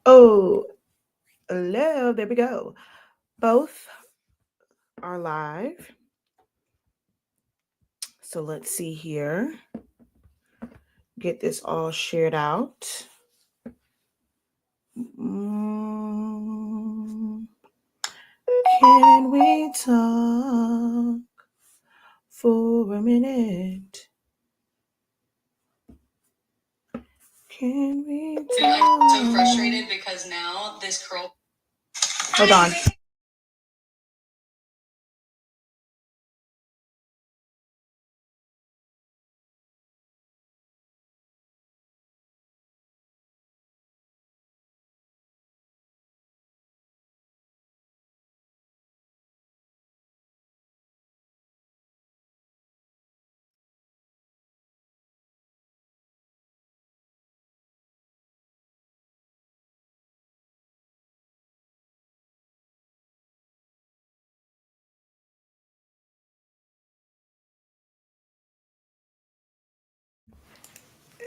Oh, hello. There we go. Both are live. So let's see here. Get this all shared out. Can we talk for a minute? Can we talk? I'm so frustrated because now this curl. Hold on.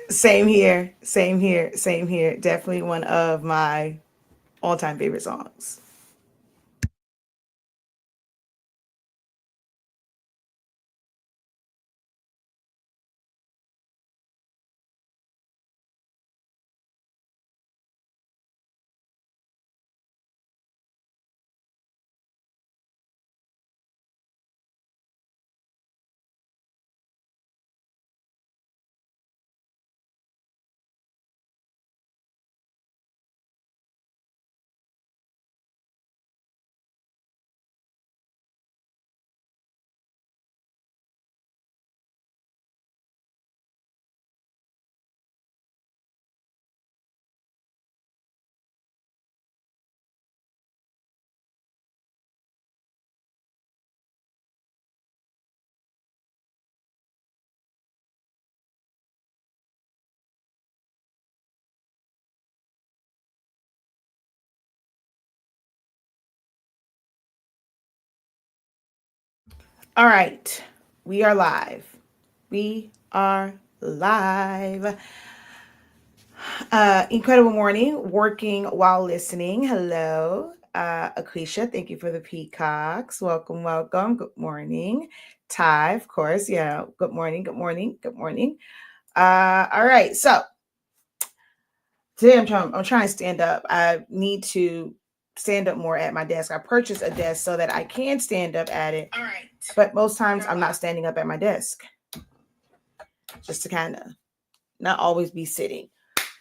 Same here. Same here. Same here. Definitely one of my all-time favorite songs. All right. We are live. We are live. Incredible morning, working while listening. Hello, Akrisha. Thank you for the peacocks. Welcome, welcome. Good morning. Ty, of course. Yeah. Good morning. Good morning. Good morning. All right. So today I'm trying to stand up. I need to stand up more at my desk. I purchased a desk so that I can stand up at it. All right. But most times I'm not standing up at my desk. Just to kind of not always be sitting.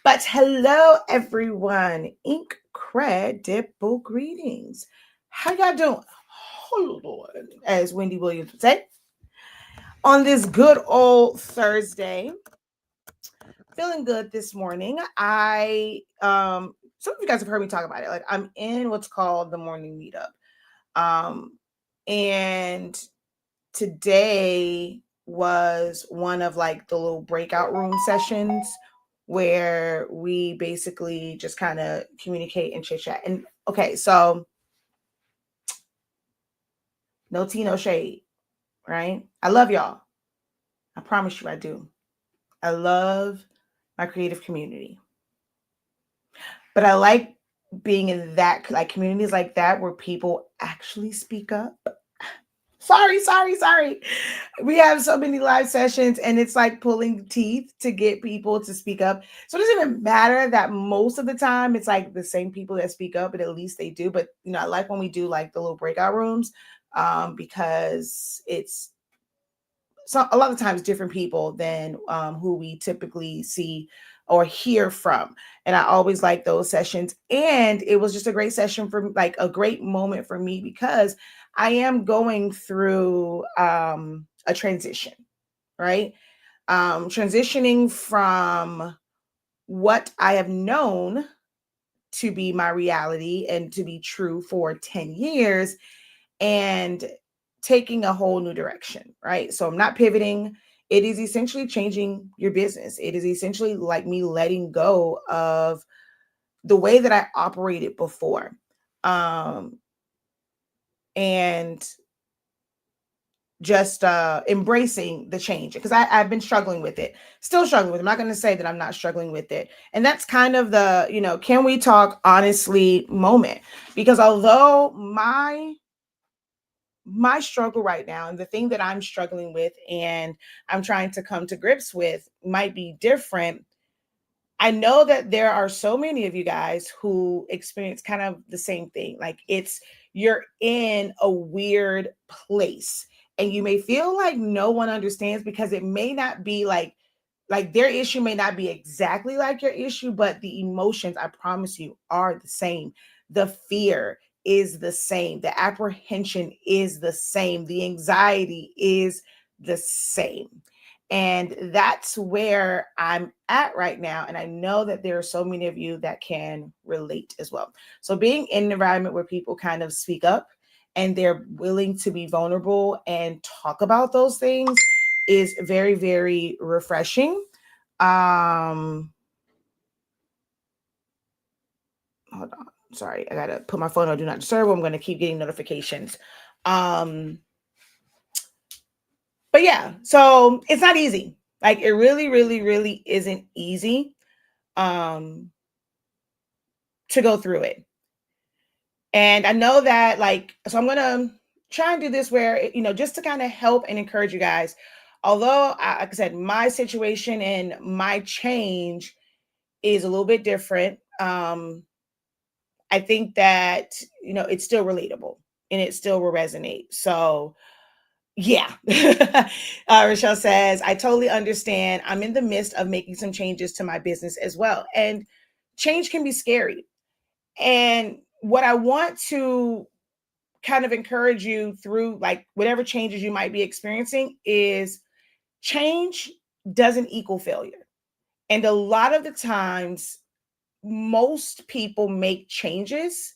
But hello, everyone. Incredible greetings. How y'all doing? Oh, Lord, as Wendy Williams would say. On this good old Thursday, feeling good this morning. Some of you guys have heard me talk about it. Like I'm in what's called the morning meetup. And today was one of like the little breakout room sessions where we basically just kind of communicate and chit chat. And okay, so no tea, no shade, right? I love y'all. I promise you I do. I love my creative community. But I like being in that like communities like that where people actually speak up. Sorry. We have so many live sessions and it's like pulling teeth to get people to speak up. So it doesn't even matter that most of the time it's like the same people that speak up, but at least they do. But you know, I like when we do like the little breakout rooms because it's a lot of times different people than who we typically see or hear from. And I always like those sessions. And it was just a great session for like a great moment for me because I am going through a transition, right? Transitioning from what I have known to be my reality and to be true for 10 years and taking a whole new direction, right? So I'm not pivoting. It is essentially changing your business. It is essentially like me letting go of the way that I operated before. And just embracing the change, because I've been struggling with it, still struggling with it. I'm not going to say that I'm not struggling with it. And that's kind of the, can we talk honestly moment, because although my struggle right now and the thing that I'm struggling with and I'm trying to come to grips with might be different, I know that there are so many of you guys who experience kind of the same thing. Like, it's, you're in a weird place and you may feel like no one understands, because it may not be like their issue may not be exactly like your issue, but the emotions, I promise you, are the same. The fear is the same. The apprehension is the same. The anxiety is the same. And that's where I'm at right now. And I know that there are so many of you that can relate as well. So, being in an environment where people kind of speak up and they're willing to be vulnerable and talk about those things is very, very refreshing. Um, Hold on. Sorry, I gotta put my phone on do not disturb. I'm gonna keep getting notifications. Um, but yeah, so it's not easy. Like, it really, really, really isn't easy um to go through it. And I know that, like, so I'm gonna try and do this where, just to kind of help and encourage you guys. Although, like I said, my situation and my change is a little bit different. I think that, it's still relatable and it still will resonate. So, yeah. Rochelle says, I totally understand. I'm in the midst of making some changes to my business as well. And change can be scary. And what I want to kind of encourage you through, like, whatever changes you might be experiencing, is change doesn't equal failure. And a lot of the times, most people make changes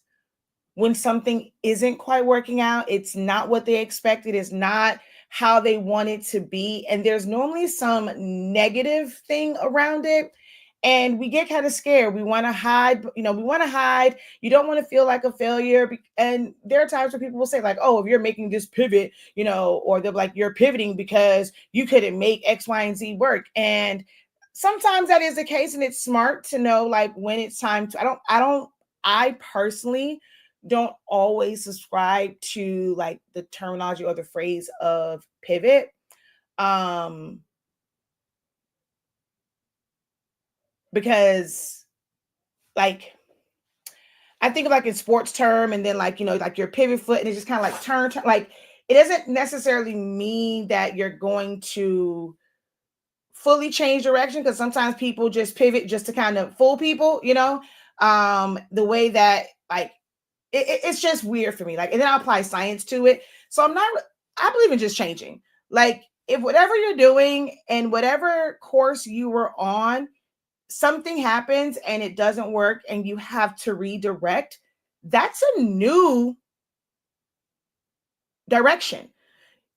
when something isn't quite working out. It's not what they expected, it's not how they want it to be. And there's normally some negative thing around it. And we get kind of scared. We want to hide, we want to hide. You don't want to feel like a failure. And there are times where people will say, like, oh, if you're making this pivot, or they're like, you're pivoting because you couldn't make X, Y, and Z work. And sometimes that is the case. And it's smart to know, like, when it's time to, I personally don't always subscribe to, like, the terminology or the phrase of pivot. Um, because, like, I think of, like, in sports term, and then, like, like your pivot foot, and it's just kind of like turn. Like, it doesn't necessarily mean that you're going to fully change direction, because sometimes people just pivot just to kind of fool people, the way that, like, it's just weird for me. Like, and then I apply science to it. So I believe in just changing. Like, if whatever you're doing and whatever course you were on, something happens and it doesn't work and you have to redirect, that's a new direction.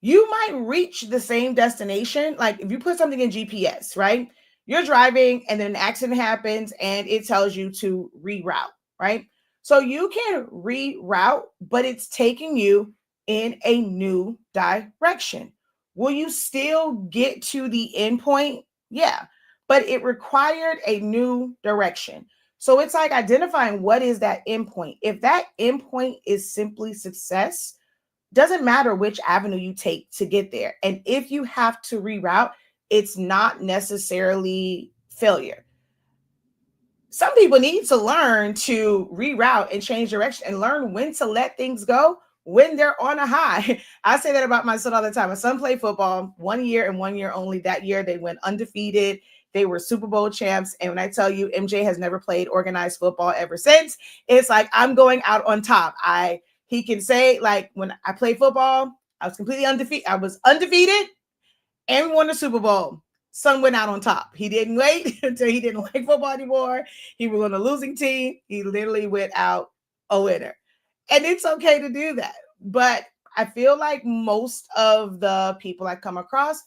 You might reach the same destination. Like, if you put something in GPS, right? You're driving and then an accident happens and it tells you to reroute, right? So you can reroute, but it's taking you in a new direction. Will you still get to the end point? Yeah, but it required a new direction. So it's like identifying what is that end point. If that end point is simply success, doesn't matter which avenue you take to get there. And if you have to reroute, it's not necessarily failure. Some people need to learn to reroute and change direction and learn when to let things go when they're on a high. I say that about my son all the time. My son played football 1 year and 1 year only. That year they went undefeated. They were Super Bowl champs. And when I tell you, MJ has never played organized football ever since, it's like, I'm going out on top. He can say, like, when I played football, I was completely undefeated. I was undefeated and won the Super Bowl. Son went out on top. He didn't wait until he didn't like football anymore. He was on a losing team. He literally went out a winner. And it's okay to do that. But I feel like most of the people I come across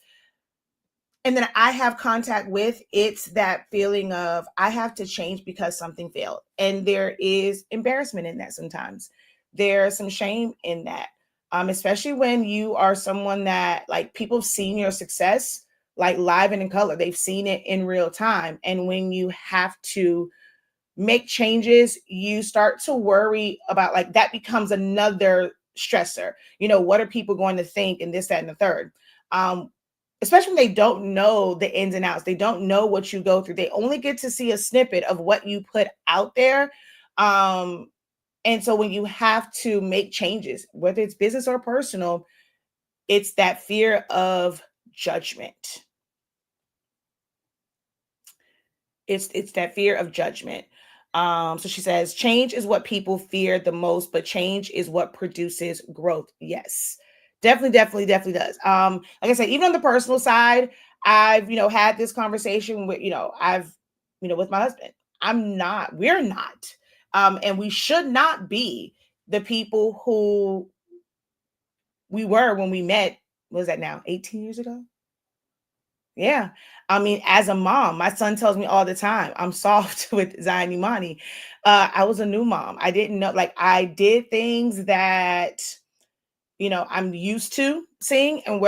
and then I have contact with, it's that feeling of, I have to change because something failed. And there is embarrassment in that sometimes. There's some shame in that. Especially when you are someone that like people have seen your success like live and in color. They've seen it in real time. And when you have to make changes, you start to worry about like that becomes another stressor. What are people going to think and this, that, and the third? Um, Especially when they don't know the ins and outs. They don't know what you go through. They only get to see a snippet of what you put out there. Um, and so when you have to make changes, whether it's business or personal, it's that fear of judgment. It's that fear of judgment. So she says, change is what people fear the most, but change is what produces growth. Yes, definitely, definitely, definitely does. Like I said, even on the personal side, I've had this conversation with I've with my husband. We're not, and we should not be the people who we were when we met. What was that now? 18 years ago? Yeah. I mean, as a mom, my son tells me all the time, I'm soft with Zion Imani. I was a new mom. I didn't know, like, I did things that, I'm used to seeing, and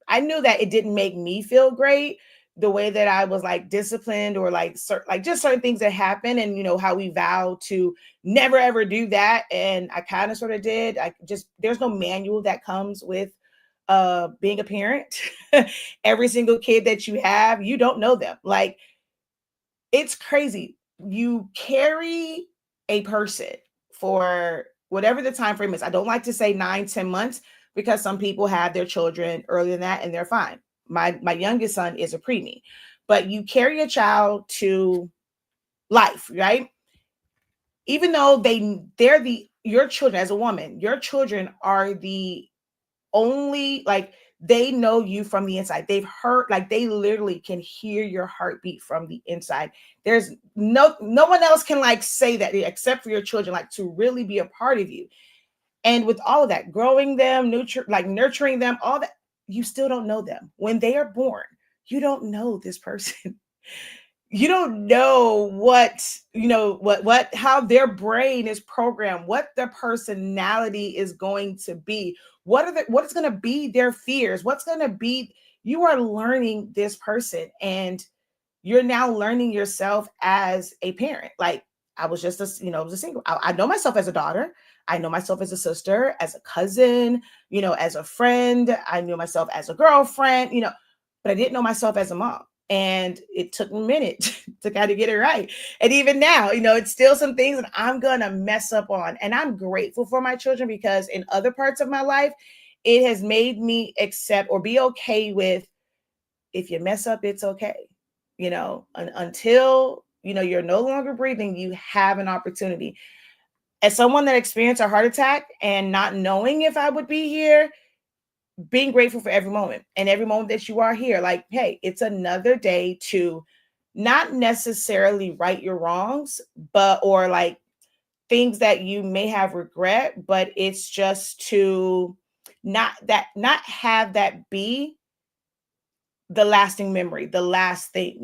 I knew that it didn't make me feel great the way that I was like disciplined or like, just certain things that happen, and, how we vow to never ever do that. And I kind of sort of did. There's no manual that comes with being a parent. Every single kid that you have, you don't know them. Like, it's crazy. You carry a person for whatever the time frame is. I don't like to say 9, 10 months, because some people have their children earlier than that and they're fine. My youngest son is a preemie, but you carry a child to life, right? Even though they're your children. As a woman, your children are the only, like, they know you from the inside. They've heard, like, they literally can hear your heartbeat from the inside. There's no one else can like say that except for your children, like, to really be a part of you. And with all of that, growing them, nurturing them, all that, you still don't know them when they are born. You don't know this person. You don't know how their brain is programmed, what their personality is going to be, what is going to be their fears, what's going to be. You are learning this person, and you're now learning yourself as a parent. Like, I was just was a single. I know myself as a daughter. I know myself as a sister, as a cousin, as a friend. I knew myself as a girlfriend, but I didn't know myself as a mom. And it took a minute to kind of get it right. And even now, it's still some things that I'm going to mess up on. And I'm grateful for my children, because in other parts of my life, it has made me accept or be okay with, if you mess up, it's okay. Until, you're no longer breathing, you have an opportunity. As someone that experienced a heart attack and not knowing if I would be here, being grateful for every moment, and every moment that you are here, like, hey, it's another day to not necessarily right your wrongs, or like things that you may have regret, but it's just to not have that be the lasting memory, the last thing.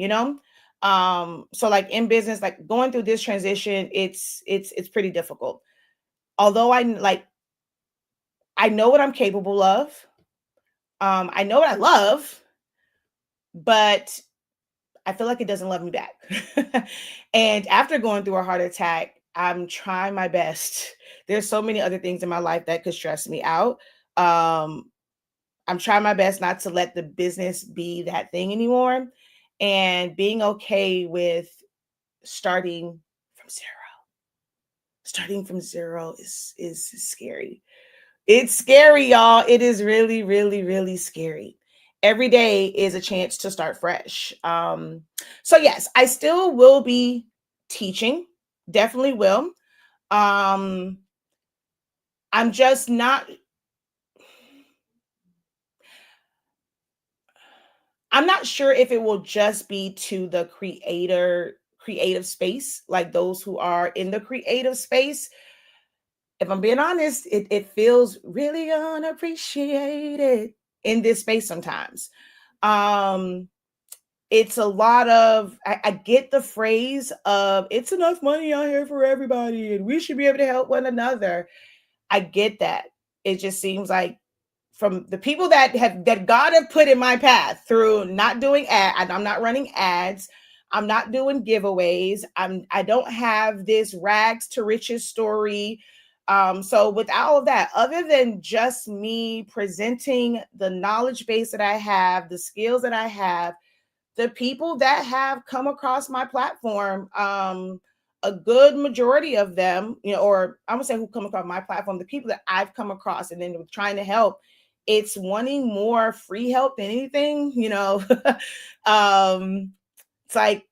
So like in business, like going through this transition, it's pretty difficult. Although I know what I'm capable of. I know what I love, but I feel like it doesn't love me back. And after going through a heart attack, I'm trying my best. There's so many other things in my life that could stress me out. I'm trying my best not to let the business be that thing anymore, and being okay with starting from zero. Starting from zero is scary. It's scary, y'all. It is really, really, really scary. Every day is a chance to start fresh. So yes, I still will be teaching. Definitely will. Um, I'm just not. I'm not sure if it will just be to the creative space, like those who are in the creative space. If I'm being honest, it feels really unappreciated in this space sometimes. Um, it's a lot of, I get the phrase of, it's enough money out here for everybody and we should be able to help one another. I get that. it just seems like from the people that God have put in my path through not doing I'm not running ads, I'm not doing giveaways, I don't have this rags to riches story. So with all of that, other than just me presenting the knowledge base that I have, the skills that I have, the people that have come across my platform, a good majority of them, or I would say who come across my platform, the people that I've come across and then trying to help, it's wanting more free help than anything, it's like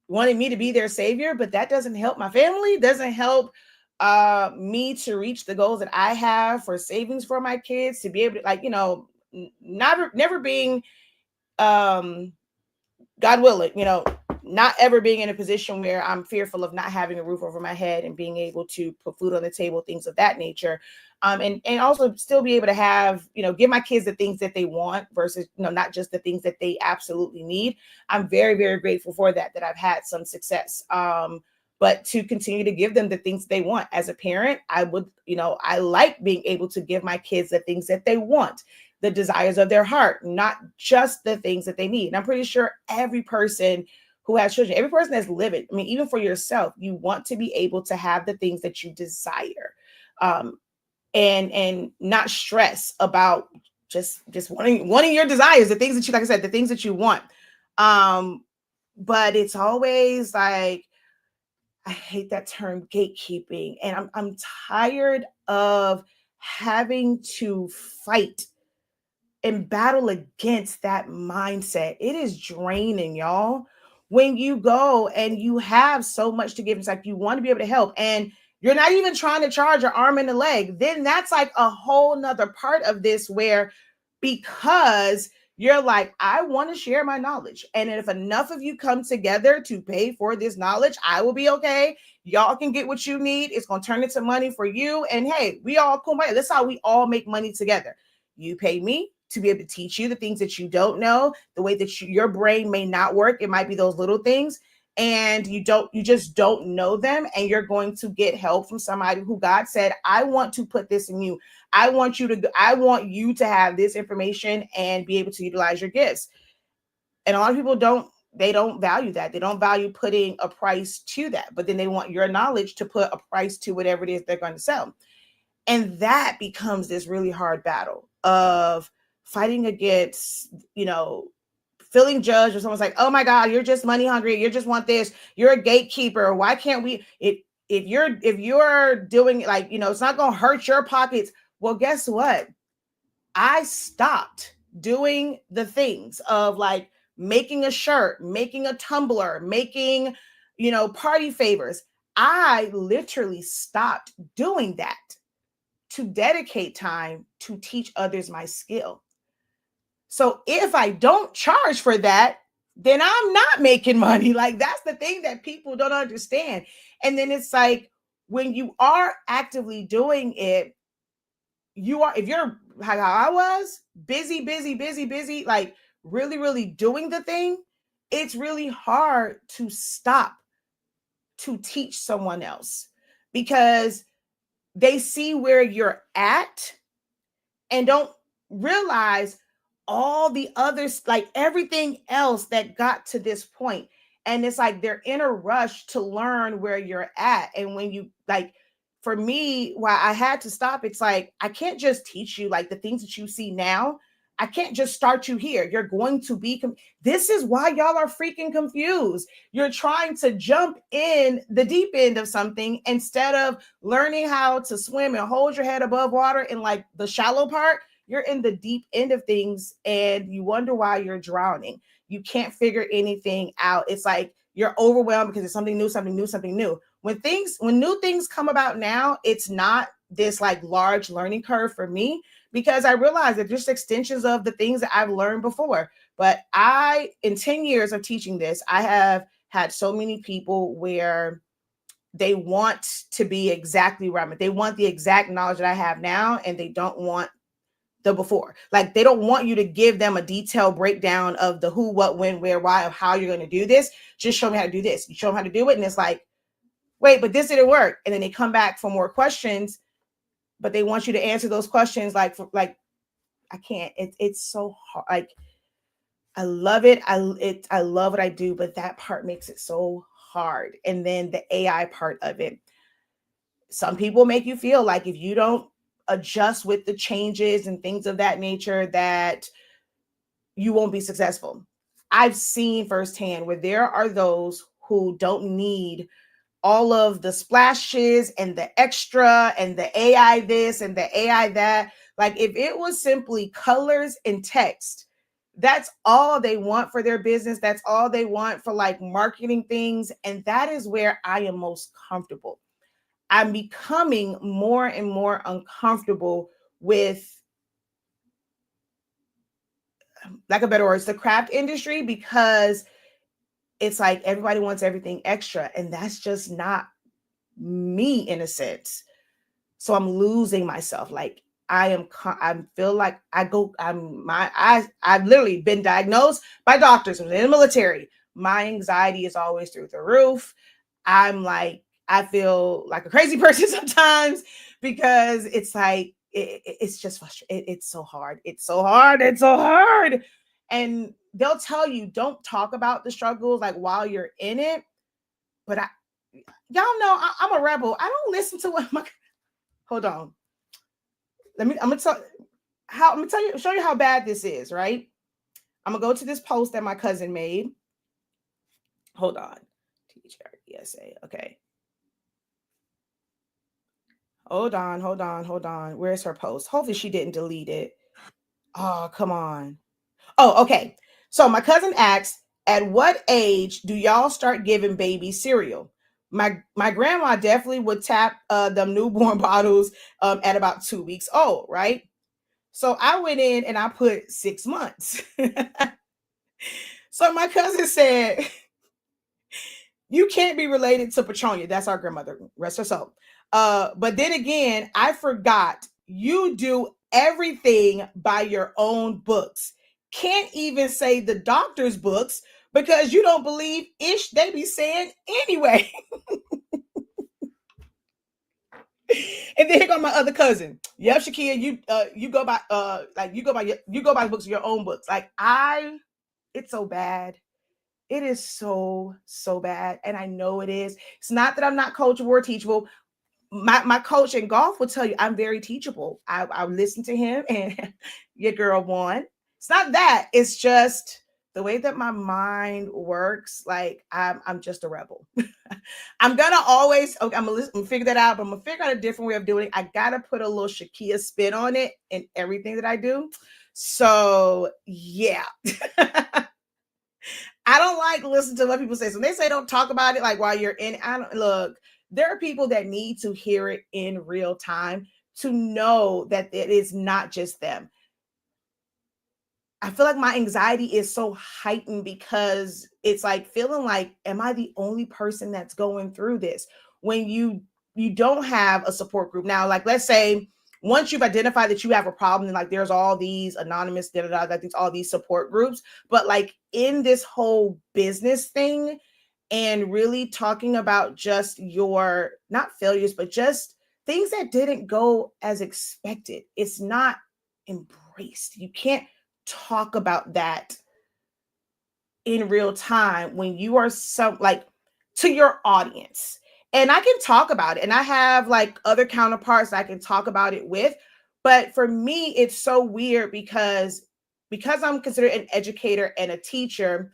wanting me to be their savior, but that doesn't help my family, doesn't help me to reach the goals that I have for savings for my kids, to be able to never being um God willing, not ever being in a position where I'm fearful of not having a roof over my head and being able to put food on the table, things of that nature. And also still be able to have, give my kids the things that they want versus, not just the things that they absolutely need. I'm very, very grateful for that I've had some success. But to continue to give them the things they want. As a parent, I would, I like being able to give my kids the things that they want, the desires of their heart, not just the things that they need. And I'm pretty sure every person who has children, every person that's living, I mean, even for yourself, you want to be able to have the things that you desire, and not stress about just wanting your desires, the things that you, like I said, the things that you want. But it's always like, I hate that term, gatekeeping, and I'm tired of having to fight and battle against that mindset. It is draining, y'all. When you go and you have so much to give, it's like you want to be able to help, and you're not even trying to charge your arm and a leg. Then that's like a whole nother part of this where, because you're like, I want to share my knowledge. And if enough of you come together to pay for this knowledge, I will be okay. Y'all can get what you need. It's going to turn into money for you. And hey, we all come by. That's how we all make money together. You pay me to be able to teach you the things that you don't know, the way that your brain may not work. It might be those little things, and you just don't know them, and you're going to get help from somebody who God said, I want to put this in you. I want you to have this information and be able to utilize your gifts. And a lot of people don't value that. They don't value putting a price to that, but then they want your knowledge to put a price to whatever it is they're going to sell. And that becomes this really hard battle of fighting against, feeling judged, or someone's like, oh my God, you're just money hungry. You just want this. You're a gatekeeper. Why can't we, if you're doing like, it's not going to hurt your pockets. Well, guess what? I stopped doing the things of like making a shirt, making a tumbler, making, party favors. I literally stopped doing that to dedicate time to teach others my skill. So if I don't charge for that, then I'm not making money. Like, that's the thing that people don't understand. And then it's like, when you are actively doing it, if you're how I was, busy, like really, really doing the thing, it's really hard to stop to teach someone else, because they see where you're at and don't realize all the others, like everything else that got to this point. And it's like they're in a rush to learn where you're at. And when you like, for me, why I had to stop, it's like, I can't just teach you like the things that you see now. I can't just start you here. You're going to be, this is why y'all are freaking confused. You're trying to jump in the deep end of something instead of learning how to swim and hold your head above water in like the shallow part. You're in the deep end of things and you wonder why you're drowning. You can't figure anything out. It's like you're overwhelmed because it's something new. When new things come about now, it's not this like large learning curve for me, because I realize that just extensions of the things that I've learned before. But in 10 years of teaching this, I have had so many people where they want to be exactly right. They want the exact knowledge that I have now, and they don't want the before. Like, they don't want you to give them a detailed breakdown of the who, what, when, where, why, of how you're going to do this. Just show me how to do this. You show them how to do it, and it's like, wait, but this didn't work. And then they come back for more questions. but they want you to answer those questions like I can't. It's so hard. Like I love it. I love what I do, but that part makes it so hard. And then the AI part of it. Some people make you feel like if you don't adjust with the changes and things of that nature, that you won't be successful. I've seen firsthand where there are those who don't need all of the splashes and the extra and the AI this and the AI that. Like if it was simply colors and text, that's all they want for their business. That's all they want for like marketing things. And that is where I am most comfortable. I'm becoming more and more uncomfortable with, like a better word, it's the craft industry, because it's like everybody wants everything extra. And that's just not me in a sense. So I'm losing myself. Like I feel like I've literally been diagnosed by doctors. I was in the military. My anxiety is always through the roof. I'm like, I feel like a crazy person sometimes, because it's like, it's just frustrating. It's so hard. It's so hard. It's so hard. And they'll tell you, don't talk about the struggles like while you're in it. But y'all know I'm a rebel. I don't listen to what my, hold on. I'm gonna tell how I'm gonna tell you show you how bad this is, right? I'm gonna go to this post that my cousin made. Hold on. THRESA. Okay. Hold on. Where's her post? Hopefully she didn't delete it. Oh, come on. Oh, okay. So my cousin asked, at what age do y'all start giving baby cereal? My grandma definitely would tap them newborn bottles at about 2 weeks old, right? So I went in and I put 6 months. So my cousin said, you can't be related to Petronia. That's our grandmother. Rest her soul. But then again, I forgot you do everything by your own books. Can't even say the doctor's books because you don't believe ish they be saying anyway. And then here go my other cousin. Yep, Shakeya, you go by you go by books, your own books. Like it's so bad. It is so bad. And I know it is. It's not that I'm not coachable or teachable. My coach in golf will tell you I'm very teachable. I listen to him and your girl won. It's not that. It's just the way that my mind works. Like I'm just a rebel. I'm gonna always okay, I'm gonna figure that out, but I'm gonna figure out a different way of doing it. I gotta put a little Shakeya spin on it in everything that I do. So yeah. I don't like listening to what people say. So they say don't talk about it like while you're in. I don't look. There are people that need to hear it in real time to know that it is not just them. I feel like my anxiety is so heightened because it's like feeling like, am I the only person that's going through this? When you don't have a support group. Now, like let's say once you've identified that you have a problem, and like there's all these anonymous, like there's all these support groups, but like in this whole business thing and really talking about just your not failures, but just things that didn't go as expected. It's not embraced. You can't talk about that in real time when you are some like to your audience. And I can talk about it and I have like other counterparts I can talk about it with, but for me it's so weird because I'm considered an educator and a teacher.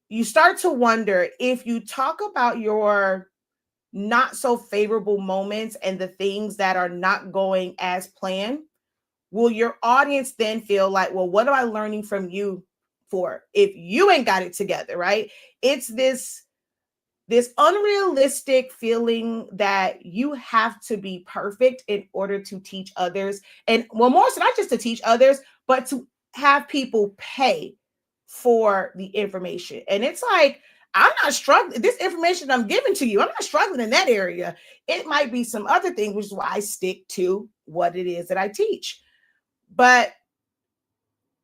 You start to wonder if you talk about your not so favorable moments and the things that are not going as planned, will your audience then feel like, well, what am I learning from you for if you ain't got it together, right? It's this unrealistic feeling that you have to be perfect in order to teach others. And well, more so not just to teach others, but to have people pay for the information. And it's like, I'm not struggling. This information I'm giving to you, I'm not struggling in that area. It might be some other thing, which is why I stick to what it is that I teach. But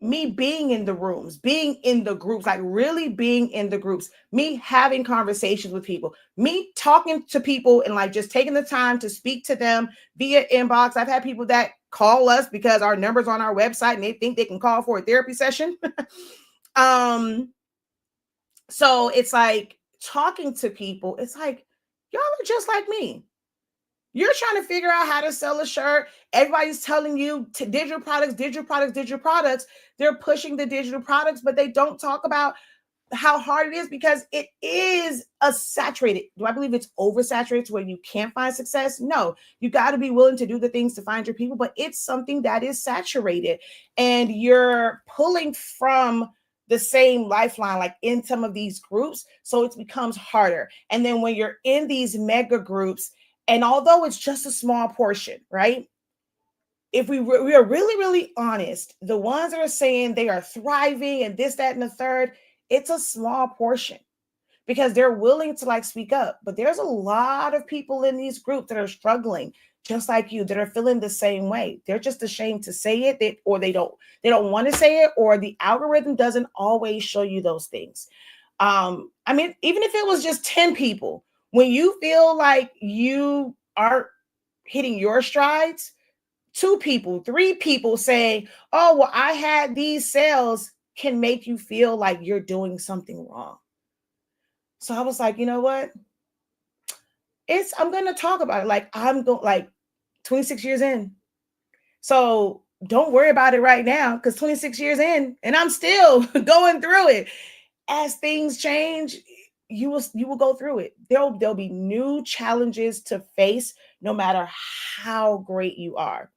me being in the rooms, being in the groups, like really being in the groups, me having conversations with people, me talking to people and like just taking the time to speak to them via inbox. I've had people that call us because our number's on our website and they think they can call for a therapy session. um, so it's like talking to people, it's like, y'all are just like me. You're trying to figure out how to sell a shirt. Everybody's telling you to digital products, digital products, digital products. They're pushing the digital products, but they don't talk about how hard it is because it is a saturated. Do I believe it's oversaturated where you can't find success? No, you got to be willing to do the things to find your people, but it's something that is saturated and you're pulling from the same lifeline, like in some of these groups. So it becomes harder. And then when you're in these mega groups, and although it's just a small portion, right? If we are really, really honest, the ones that are saying they are thriving and this, that, and the third, it's a small portion because they're willing to like speak up. But there's a lot of people in these groups that are struggling, just like you, that are feeling the same way. They're just ashamed to say it, or they don't want to say it, or the algorithm doesn't always show you those things. I mean, even if it was just 10 people, when you feel like you aren't hitting your strides, two people, three people saying, oh, well, I had these sales can make you feel like you're doing something wrong. So I was like, you know what? I'm gonna talk about it. Like I'm going like 26 years in. So don't worry about it right now because 26 years in and I'm still going through it. As things change, you will go through it. There'll be new challenges to face no matter how great you are.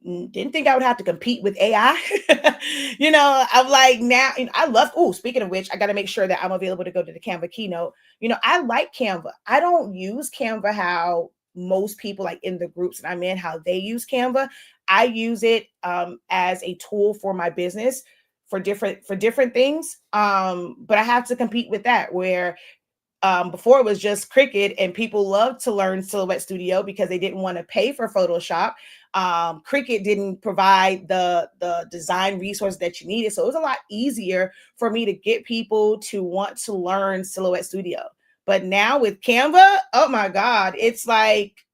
Didn't think I would have to compete with AI. I'm like now, I love, oh, speaking of which, I got to make sure that I'm available to go to the Canva keynote. I like Canva. I don't use Canva how most people like in the groups that I'm in, how they use Canva. I use it as a tool for my business for different things. But I have to compete with that where before it was just Cricut and people loved to learn Silhouette Studio because they didn't want to pay for Photoshop. Cricut didn't provide the design resource that you needed, so it was a lot easier for me to get people to want to learn Silhouette Studio. But now with Canva, oh my God, it's like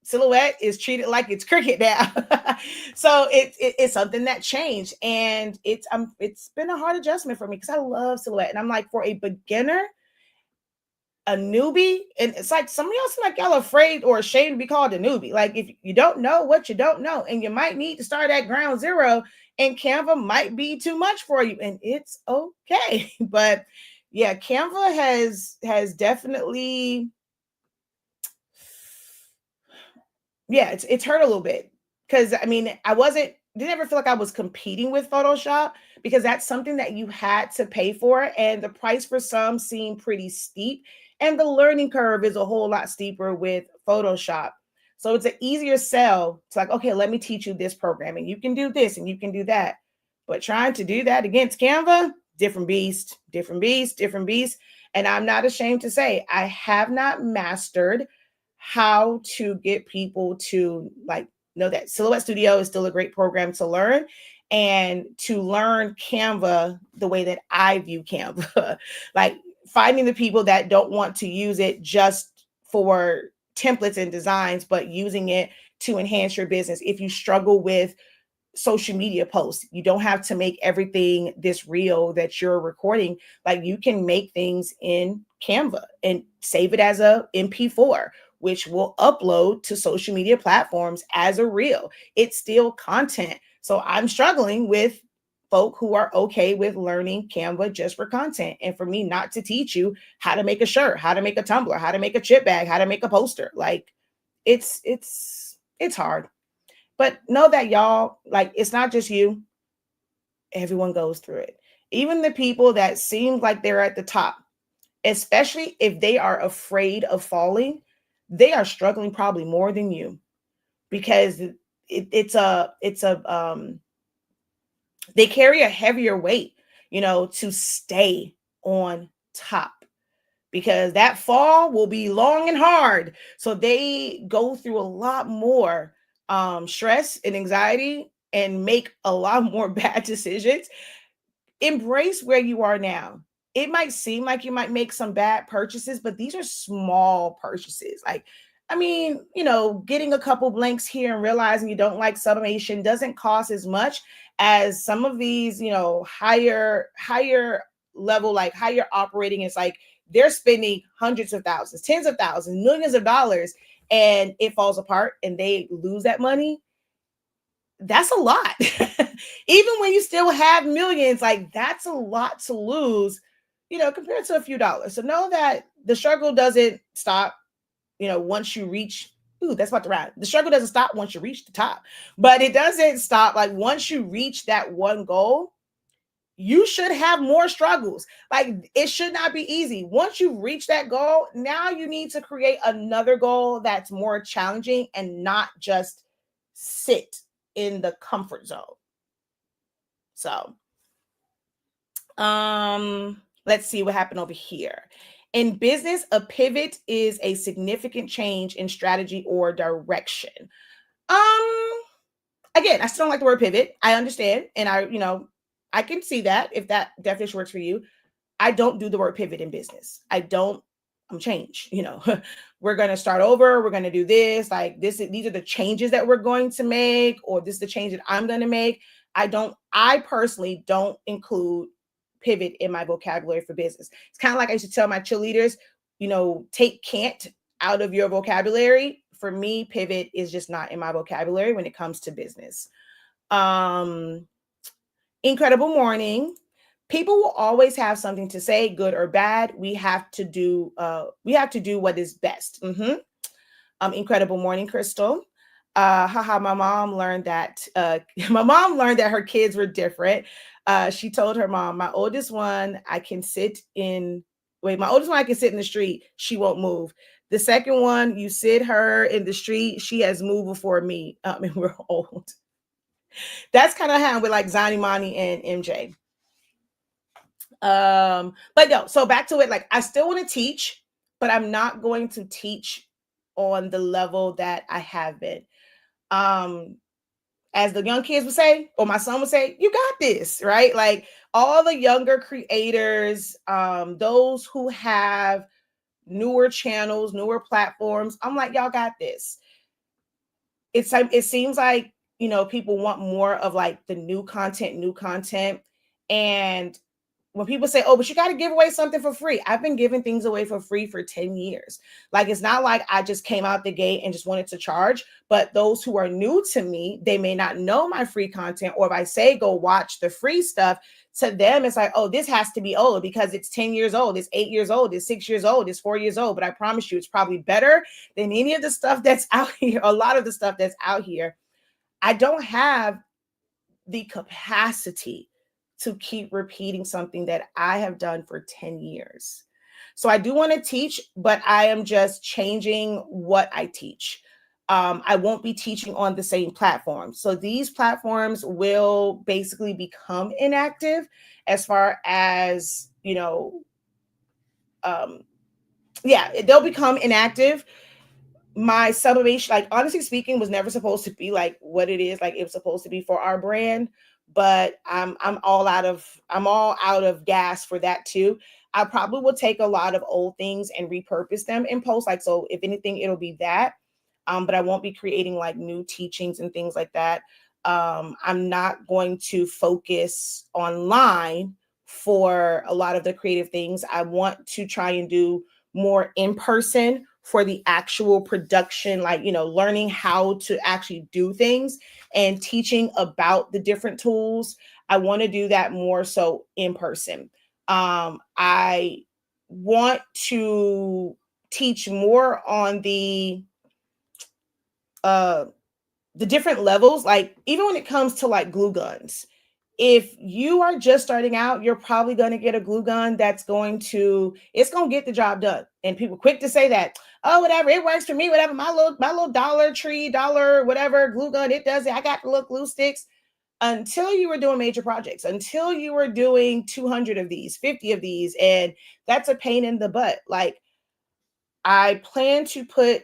Silhouette is treated like it's Cricut now. So it's something that changed, and it's been a hard adjustment for me because I love Silhouette, and I'm like, for a beginner, a newbie, and it's like some of y'all seem like y'all afraid or ashamed to be called a newbie. Like if you don't know what you don't know, and you might need to start at ground zero, and Canva might be too much for you, and it's okay. But yeah, Canva has definitely, yeah, it's hurt a little bit because I mean I didn't ever feel like I was competing with Photoshop because that's something that you had to pay for, and the price for some seemed pretty steep, and the learning curve is a whole lot steeper with Photoshop. So it's an easier sell to like, okay, let me teach you this programming. You can do this and you can do that. But trying to do that against Canva, different beast, different beast, different beast. And I'm not ashamed to say I have not mastered how to get people to like know that Silhouette Studio is still a great program to learn, and to learn Canva the way that I view Canva. Like finding the people that don't want to use it just for templates and designs, but using it to enhance your business. If you struggle with social media posts, you don't have to make everything this real that you're recording. Like you can make things in Canva and save it as a MP4, which will upload to social media platforms as a reel. It's still content. So I'm struggling with folk who are okay with learning Canva just for content, and for me not to teach you how to make a shirt, how to make a tumbler, how to make a chip bag, how to make a poster. Like it's hard. But know that y'all, like, it's not just you. Everyone goes through it. Even the people that seem like they're at the top, especially if they are afraid of falling, they are struggling probably more than you because they carry a heavier weight, to stay on top because that fall will be long and hard. So they go through a lot more stress and anxiety and make a lot more bad decisions, embrace where you are now. It might seem like you might make some bad purchases, but these are small purchases. Like, I mean, getting a couple blanks here and realizing you don't like sublimation doesn't cost as much as some of these, higher level, like higher operating. It's like they're spending hundreds of thousands, tens of thousands, millions of dollars, and it falls apart and they lose that money. That's a lot. Even when you still have millions, like that's a lot to lose, compared to a few dollars. So know that the struggle doesn't stop, once you reach, ooh, that's about to ride. The struggle doesn't stop once you reach the top, but it doesn't stop. Like once you reach that one goal, you should have more struggles. Like it should not be easy. Once you reach that goal, now you need to create another goal that's more challenging and not just sit in the comfort zone. So, let's see what happened over here. In business, a pivot is a significant change in strategy or direction. Again, I still don't like the word pivot. I understand, and I can see that if that definition works for you. I don't do the word pivot in business. I'm change, we're going to start over. We're going to do this, like this. These are the changes that we're going to make, or this is the change that I'm going to make. I personally don't include pivot in my vocabulary for business. It's kind of like I used to tell my cheerleaders, take can't out of your vocabulary. For me, pivot is just not in my vocabulary when it comes to business. Incredible morning. People will always have something to say, good or bad. We have to do what is best. Incredible morning, Crystal. Haha, my mom learned that her kids were different. She told her mom, my oldest one I can sit in the street, she won't move. The second one, you sit her in the street, she has moved before me. And we're old. That's kind of how with like Zani Mani and MJ. But no, so back to it. Like I still want to teach, but I'm not going to teach on the level that I have been. As the young kids would say, or my son would say, you got this, right? Like all the younger creators, those who have newer channels, newer platforms, I'm like, y'all got this. It seems like, people want more of like the new content. And when people say, oh, but you got to give away something for free. I've been giving things away for free for 10 years. Like, it's not like I just came out the gate and just wanted to charge, but those who are new to me, they may not know my free content, or if I say, go watch the free stuff, to them, it's like, oh, this has to be old because it's 10 years old, it's 8 years old, it's 6 years old, it's 4 years old. But I promise you, it's probably better than any of the stuff that's out here. A lot of the stuff that's out here, I don't have the capacity to keep repeating something that I have done for 10 years. So I do want to teach, but I am just changing what I teach. I won't be teaching on the same platform. So these platforms will basically become inactive as far as, they'll become inactive. My sublimation, like honestly speaking, was never supposed to be like what it is. Like it was supposed to be for our brand, but I'm all out of gas for that too. I probably will take a lot of old things and repurpose them in post. Like, so if anything, it'll be that. But I won't be creating like new teachings and things like that. I'm not going to focus online for a lot of the creative things. I want to try and do more in person for the actual production, like, learning how to actually do things and teaching about the different tools. I want to do that more so in person. I want to teach more on the different levels, like even when it comes to like glue guns. If you are just starting out, you're probably going to get a glue gun it's going to get the job done. And people quick to say that, oh, whatever, it works for me, whatever, my little Dollar Tree, whatever glue gun, it does it. I got the little glue sticks. Until you were doing major projects, until you were doing 200 of these, 50 of these, and that's a pain in the butt. Like, I plan to put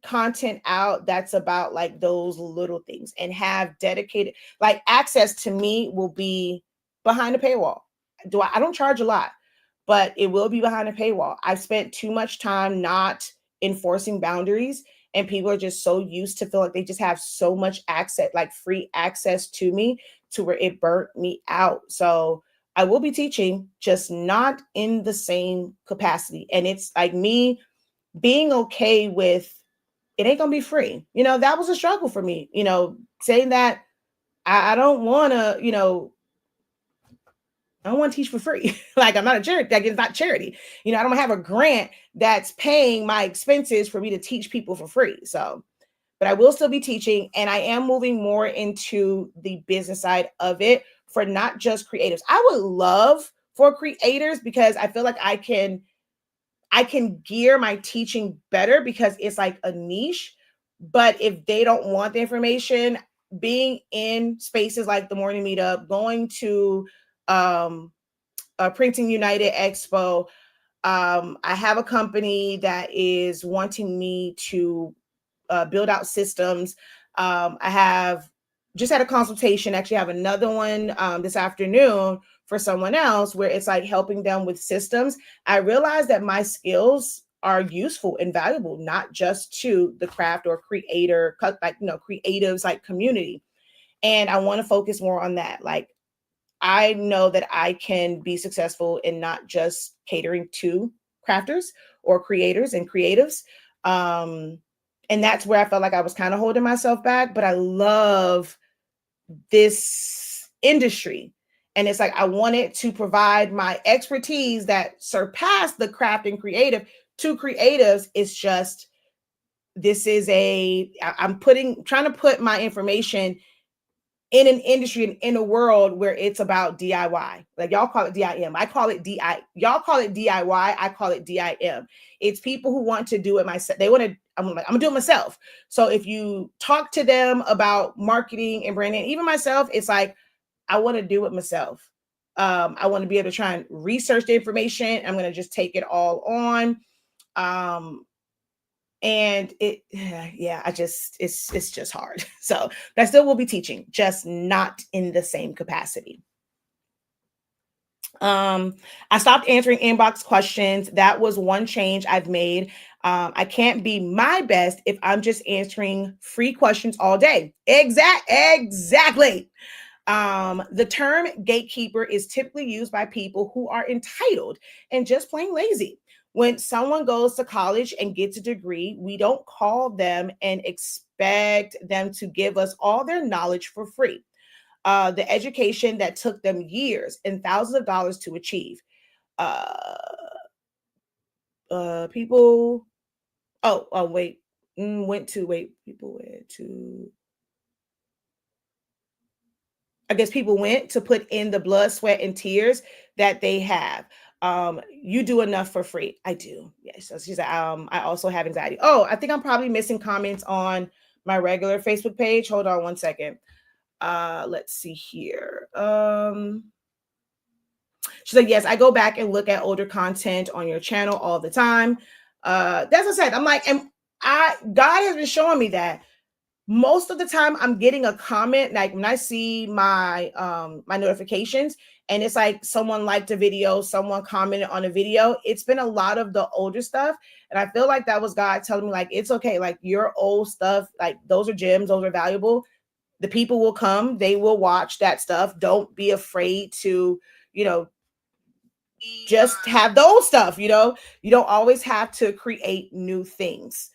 content out that's about like those little things and have dedicated, like, access to me will be behind a paywall. I don't charge a lot, but it will be behind a paywall. I've spent too much time not enforcing boundaries, and people are just so used to feel like they just have so much access, like free access to me, to where it burnt me out. So I will be teaching, just not in the same capacity. And it's like me being okay with it ain't gonna be free. That was a struggle for me, saying that I don't wanna, I don't want to teach for free. Like, I'm not a charity. Like, it's not charity. I don't have a grant that's paying my expenses for me to teach people for free. So, but I will still be teaching, and I am moving more into the business side of it for not just creatives. I would love for creators, because I feel like I can gear my teaching better because it's like a niche. But if they don't want the information, being in spaces like the morning meetup, going to Printing United Expo, I have a company that is wanting me to build out systems. I have just had a consultation, actually have another one this afternoon for someone else, where it's like helping them with systems. I realized that my skills are useful and valuable, not just to the craft or creator, like, creatives, like, community. And I want to focus more on that. Like, I know that I can be successful in not just catering to crafters or creators and creatives. And that's where I felt like I was kind of holding myself back. But I love this industry. And it's like I wanted to provide my expertise that surpassed the craft and creative to creatives. It's just, I'm trying to put my information in an industry and in a world where it's about DIY. Like, y'all call it DIM. I call it DI. Y'all call it DIY. I call it DIM. It's people who want to do it myself. They want to, I'm gonna do it myself. So if you talk to them about marketing and branding, even myself, it's like, I want to do it myself. I want to be able to try and research the information. I'm going to just take it all on. And it's just hard. So I still will be teaching, just not in the same capacity. I stopped answering inbox questions. That was one change I've made. I can't be my best if I'm just answering free questions all day. Exactly. The term gatekeeper is typically used by people who are entitled and just plain lazy. When someone goes to college and gets a degree, we don't call them and expect them to give us all their knowledge for free. The education that took them years and thousands of dollars to achieve. People, wait, people went to, I guess people went to put in the blood, sweat, and tears that they have. You do enough for free. I do. Yes. So she's I also have anxiety. Oh, I think I'm probably missing comments on my regular Facebook page. Hold on one second. Let's see here. She's like, yes, I go back and look at older content on your channel all the time. That's what I said. I'm like, God has been showing me that most of the time I'm getting a comment, like when I see my my notifications and it's like someone liked a video, someone commented on a video. It's been a lot of the older stuff. And I feel like that was God telling me, like, it's okay. Like, your old stuff, like, those are gems, those are valuable. The people will come, they will watch that stuff. Don't be afraid to, just have those stuff. You don't always have to create new things.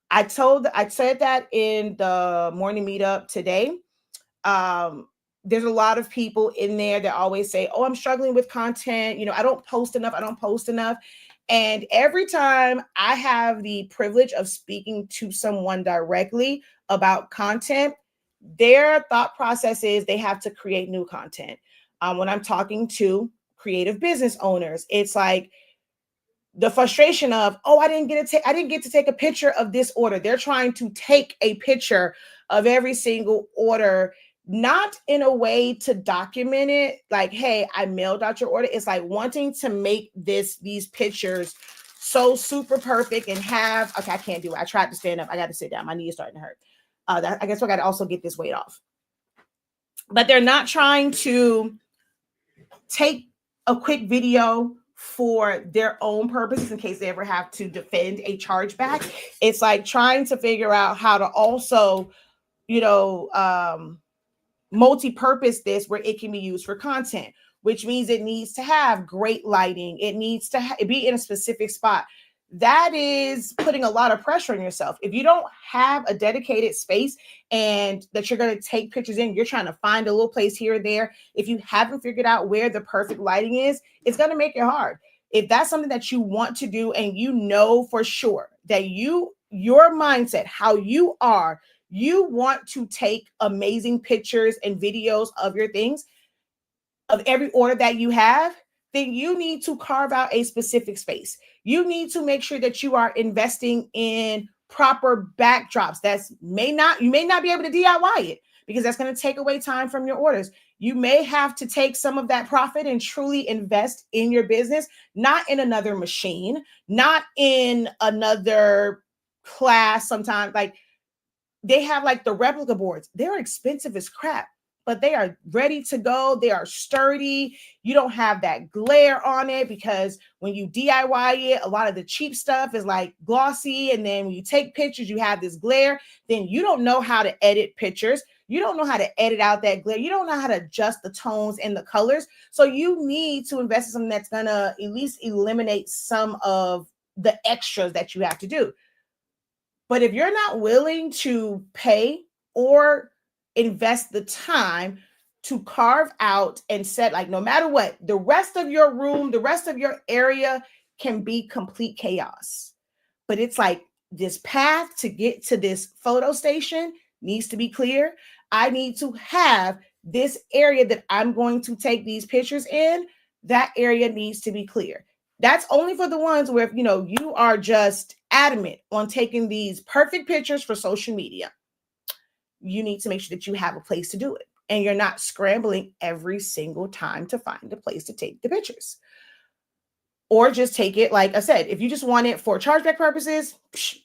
I said that in the morning meetup today. There's a lot of people in there that always say, oh, I'm struggling with content. I don't post enough. And every time I have the privilege of speaking to someone directly about content, their thought process is they have to create new content. When I'm talking to creative business owners, it's like, the frustration of, oh, I didn't get to take a picture of this order. They're trying to take a picture of every single order, not in a way to document it, like, hey, I mailed out your order. It's like wanting to make these pictures so super perfect and have, okay, I can't do it. I tried to stand up. I got to sit down. My knee is starting to hurt. I guess I got to also get this weight off. But they're not trying to take a quick video for their own purposes in case they ever have to defend a chargeback. It's like trying to figure out how to also, you know, multi-purpose this where it can be used for content, which means it needs to have great lighting. It needs to be in a specific spot. That is putting a lot of pressure on yourself. If you don't have a dedicated space and that you're going to take pictures in, you're trying to find a little place here or there. If you haven't figured out where the perfect lighting is, it's going to make it hard. If that's something that you want to do and you know for sure that your mindset, how you are, you want to take amazing pictures and videos of your things, of every order that you have, then you need to carve out a specific space. You need to make sure that you are investing in proper backdrops. You may not be able to DIY it because that's going to take away time from your orders. You may have to take some of that profit and truly invest in your business, not in another machine, not in another class. Sometimes like they have like the replica boards. They're expensive as crap, but they are ready to go. They are sturdy. You don't have that glare on it because when you DIY it, a lot of the cheap stuff is like glossy. And then when you take pictures, you have this glare. Then you don't know how to edit pictures. You don't know how to edit out that glare. You don't know how to adjust the tones and the colors. So you need to invest in something that's going to at least eliminate some of the extras that you have to do. But if you're not willing to pay or invest the time to carve out and set, like, no matter what, the rest of your room, the rest of your area can be complete chaos. But it's like this path to get to this photo station needs to be clear. I need to have this area that I'm going to take these pictures in. That area needs to be clear. That's only for the ones where, you are just adamant on taking these perfect pictures for social media. You need to make sure that you have a place to do it and you're not scrambling every single time to find a place to take the pictures. Or just take it, like I said, if you just want it for chargeback purposes,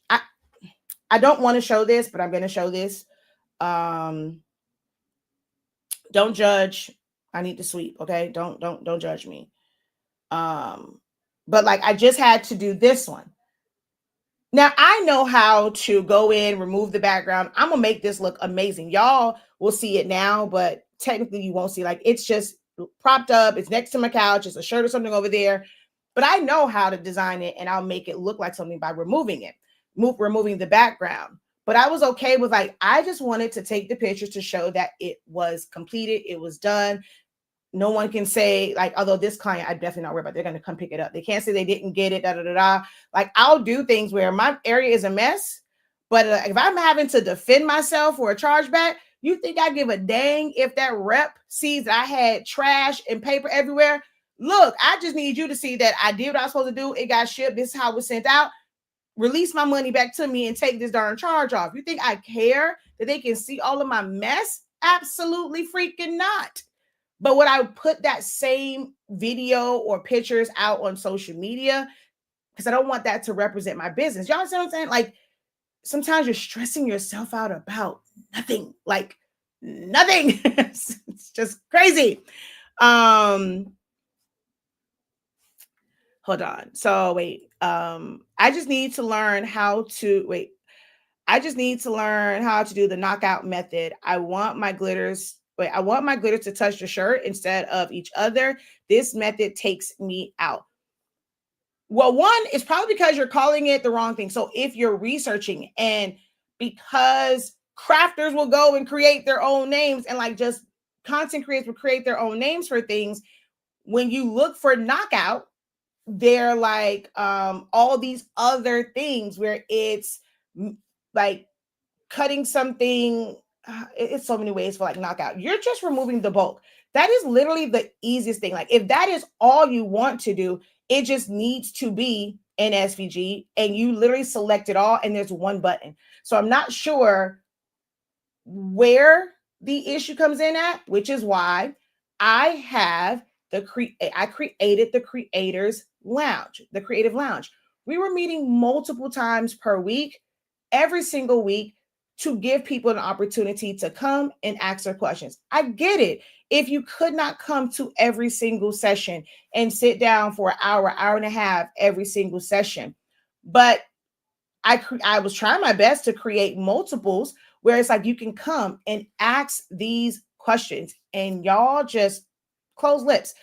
I don't want to show this, but I'm going to show this. Don't judge. I need to sweep. Okay. Don't judge me. But like, I just had to do this one. Now I know how to go in, remove the background. I'm going to make this look amazing. Y'all will see it now, but technically you won't see, like, it's just propped up. It's next to my couch. It's a shirt or something over there, but I know how to design it and I'll make it look like something by removing it, removing the background. But I was okay with, like, I just wanted to take the pictures to show that it was completed. It was done. No one can say, like, although this client, I definitely not worry about, they're going to come pick it up. They can't say they didn't get it, Like, I'll do things where my area is a mess, but if I'm having to defend myself for a chargeback, you think I give a dang if that rep sees that I had trash and paper everywhere? Look, I just need you to see that I did what I was supposed to do. It got shipped. This is how it was sent out. Release my money back to me and take this darn charge off. You think I care that they can see all of my mess? Absolutely freaking not. But would I put that same video or pictures out on social media? Because I don't want that to represent my business. Y'all understand what I'm saying? Like, sometimes you're stressing yourself out about nothing. Like, nothing. It's just crazy. Hold on. So wait. I just need to learn how to do the knockout method. I want my glitters to touch the shirt instead of each other. This method takes me out. Well, one is probably because you're calling it the wrong thing. So if you're researching, and because crafters will go and create their own names, and like just content creators will create their own names for things, when you look for knockout, they're like all these other things where it's like cutting something. It's so many ways for like knockout. You're just removing the bulk. That is literally the easiest thing. Like, if that is all you want to do, it just needs to be an SVG, and you literally select it all, and there's one button. So I'm not sure where the issue comes in at, which is why I created the Creative Lounge. We were meeting multiple times per week, every single week, to give people an opportunity to come and ask their questions. I get it. If you could not come to every single session and sit down for an hour and a half every single session, but I was trying my best to create multiples where it's like you can come and ask these questions and y'all just close lips.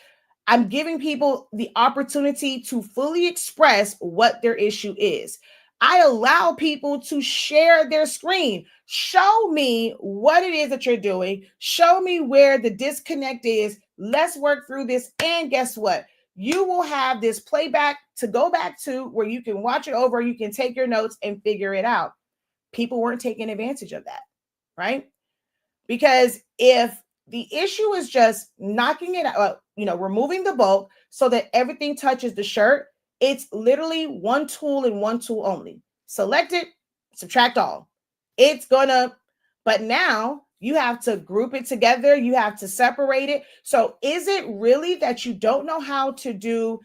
I'm giving people the opportunity to fully express what their issue is. I allow people to share their screen. Show me what it is that you're doing. Show me where the disconnect is. Let's work through this. And guess what? You will have this playback to go back to where you can watch it over. You can take your notes and figure it out. People weren't taking advantage of that, right? Because if the issue is just knocking it out, removing the bulk so that everything touches the shirt, it's literally one tool and one tool only. Select it, subtract all. It's gonna, but now you have to group it together, you have to separate it. So is it really that you don't know how to do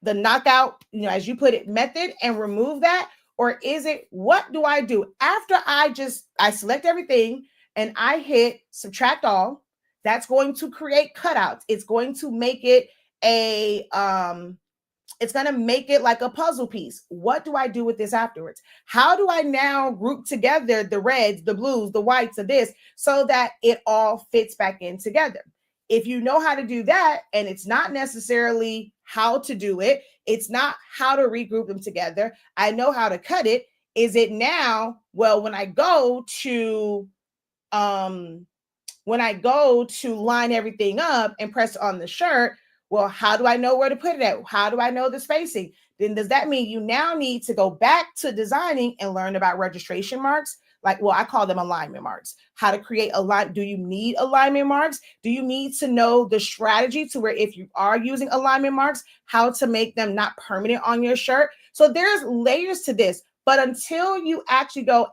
the knockout, as you put it, method and remove that? Or is it, what do I do after I select everything and I hit subtract all? That's going to create cutouts. It's going to make it it's going to make it like a puzzle piece. What do I do with this afterwards? How do I now group together the reds, the blues, the whites of this so that it all fits back in together? If you know how to do that, and it's not necessarily how to do it, it's not how to regroup them together. I know how to cut it. Is it now, well, when I go to line everything up and press on the shirt, well, how do I know where to put it at? How do I know the spacing? Then does that mean you now need to go back to designing and learn about registration marks? Like, well, I call them alignment marks. How to create a line. Do you need alignment marks? Do you need to know the strategy to where if you are using alignment marks, how to make them not permanent on your shirt? So there's layers to this, but until you actually go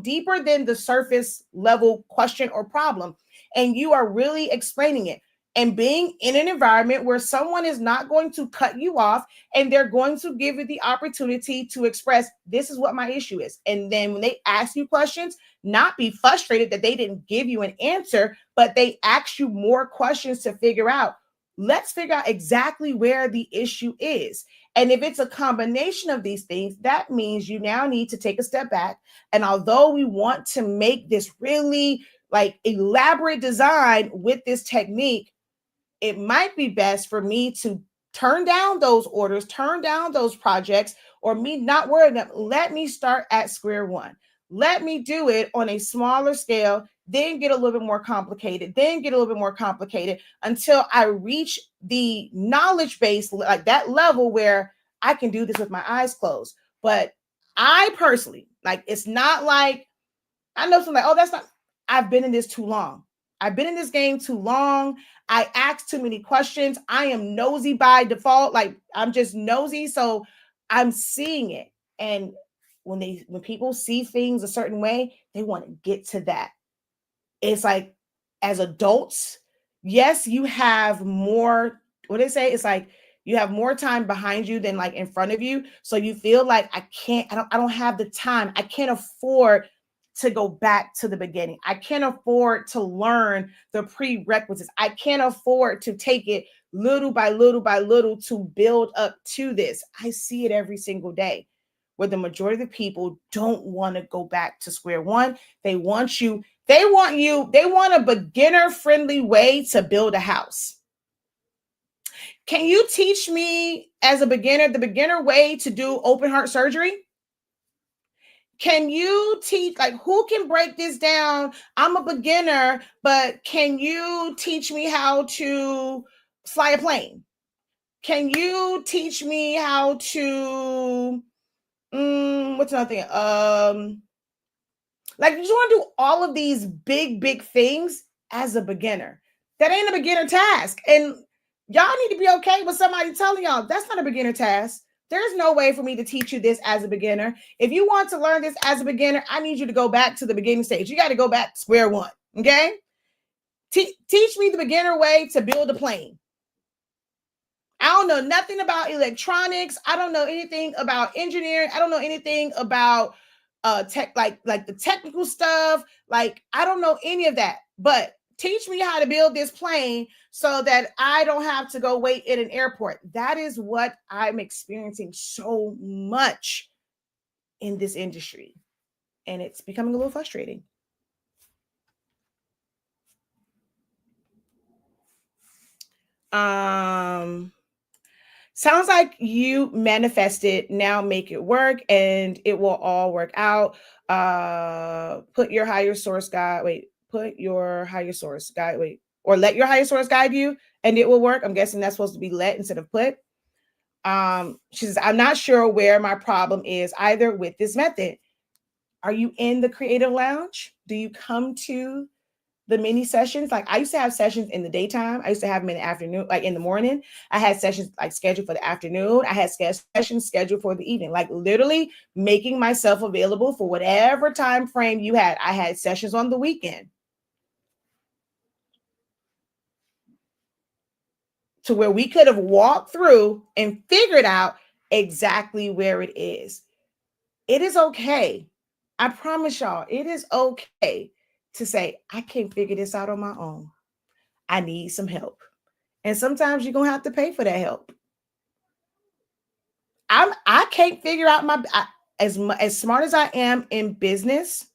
deeper than the surface level question or problem, and you are really explaining it and being in an environment where someone is not going to cut you off and they're going to give you the opportunity to express, this is what my issue is. And then when they ask you questions, not be frustrated that they didn't give you an answer, but they ask you more questions to figure out. Let's figure out exactly where the issue is. And if it's a combination of these things, that means you now need to take a step back. And although we want to make this really like elaborate design with this technique, it might be best for me to turn down those orders, turn down those projects, or me not worry them. Let me start at square one. Let me do it on a smaller scale, then get a little bit more complicated, until I reach the knowledge base, like that level where I can do this with my eyes closed. But I personally, like, it's not like, I know something like, oh, that's not, I've been in this too long. I've been in this game too long. I ask too many questions. I am nosy by default. Like, I'm just nosy. So I'm seeing it. And when people see things a certain way, they want to get to that. It's like, as adults, yes, you have more, what they say, it's like you have more time behind you than like in front of you. So you feel like I don't have the time. I can't afford to go back to the beginning. I can't afford to learn the prerequisites. I can't afford to take it little by little by little to build up to this. I see it every single day where the majority of the people don't want to go back to square one. They want a beginner friendly way to build a house. Can you teach me as a beginner, the beginner way to do open heart surgery? Can you teach, like, who can break this down? I'm a beginner, but can you teach me how to fly a plane? Can you teach me how to, what's another thing? Like, you want to do all of these big things as a beginner. That ain't a beginner task. And y'all need to be okay with somebody telling y'all that's not a beginner task. There's no way for me to teach you this as a beginner. If you want to learn this as a beginner, I need you to go back to the beginning stage. You got to go back to square one. Okay? Teach me the beginner way to build a plane. I don't know nothing about electronics. I don't know anything about engineering. I don't know anything about tech, like the technical stuff. Like I don't know any of that. But teach me how to build this plane so that I don't have to go wait at an airport. That is what I'm experiencing so much in this industry. And it's becoming a little frustrating. Um Sounds like you manifested. Now make it work and it will all work out. Put your higher source guide. Wait, put your higher source guide. Wait, or let your higher source guide you and it will work. I'm guessing that's supposed to be let instead of put. She says, I'm not sure where my problem is either with this method. Are you in the creative lounge? Do you come to the mini sessions? Like I used to have sessions in the daytime. I used to have them in the afternoon, like in the morning. I had sessions like scheduled for the afternoon. I had sessions scheduled for the evening, like literally making myself available for whatever time frame you had. I had sessions on the weekend to where we could have walked through and figured out exactly where it is. It is okay. I promise y'all, it is okay to say, I can't figure this out on my own. I need some help. And sometimes you're gonna have to pay for that help. I can't figure out as smart as I am in business.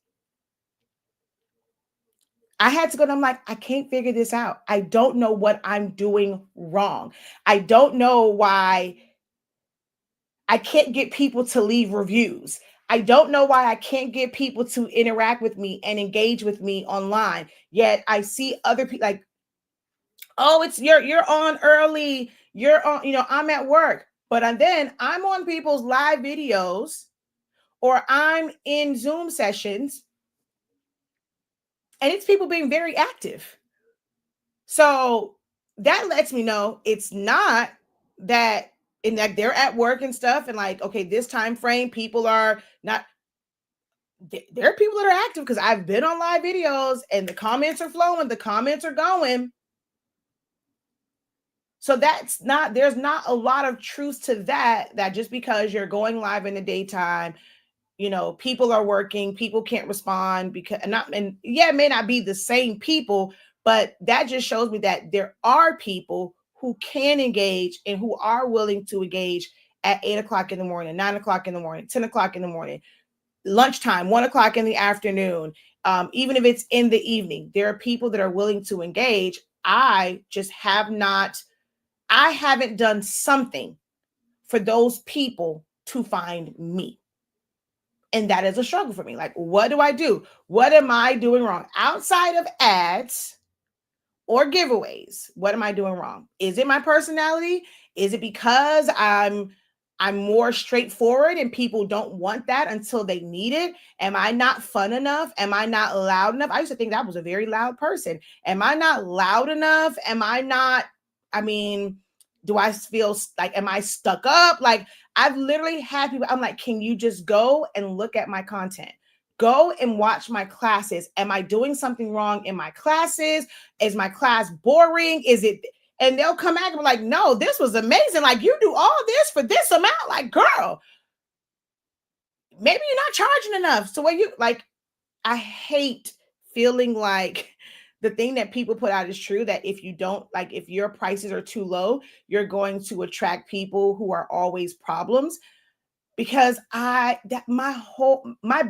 I had to go and I'm like, I can't figure this out. I don't know what I'm doing wrong. I don't know why I can't get people to leave reviews. I don't know why I can't get people to interact with me and engage with me online. Yet I see other people like, oh, it's you're on early. You're on, I'm at work. But then I'm on people's live videos or I'm in Zoom sessions and it's people being very active. So that lets me know it's not that in that they're at work and stuff and like, okay, this time frame, people are not there are people that are active because I've been on live videos and the comments are flowing, the comments are going. So there's not a lot of truth to that just because you're going live in the daytime, people are working, people can't respond because and yeah, it may not be the same people, but that just shows me that there are people who can engage and who are willing to engage at 8 o'clock in the morning, 9 o'clock in the morning, 10 o'clock in the morning, lunchtime, 1 o'clock in the afternoon, even if it's in the evening. There are people that are willing to engage. I haven't done something for those people to find me. And that is a struggle for me. Like, what do I do? What am I doing wrong? Outside of ads or giveaways, what am I doing wrong? Is it my personality? Is it because I'm more straightforward and people don't want that until they need it? Am I not fun enough? Am I not loud enough? I used to think that was a very loud person. Am I not loud enough? I mean, do I feel like, am I stuck up? Like, I've literally had people, I'm like, can you just go and look at my content? Go and watch my classes. Am I doing something wrong in my classes? Is my class boring? Is it? And they'll come back and be like, no, this was amazing. Like, you do all this for this amount. Like, girl, maybe you're not charging enough. So when you like, I hate feeling like the thing that people put out is true, that if you don't like, if your prices are too low, you're going to attract people who are always problems. Because my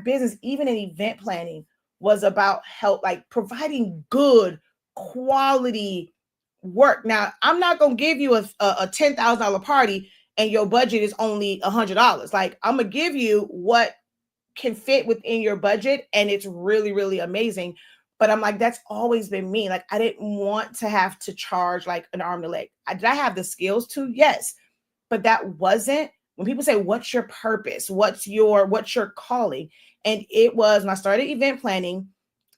business, even in event planning, was about help, like providing good quality work. Now, I'm not gonna give you a $10,000 party and your budget is only $100. Like, I'm gonna give you what can fit within your budget, and it's really, really amazing. But I'm like, that's always been me. Like, I didn't want to have to charge like an arm and a leg. Did I have the skills to? Yes, but that wasn't. When people say, what's your purpose, what's your calling, and it was, when I started event planning,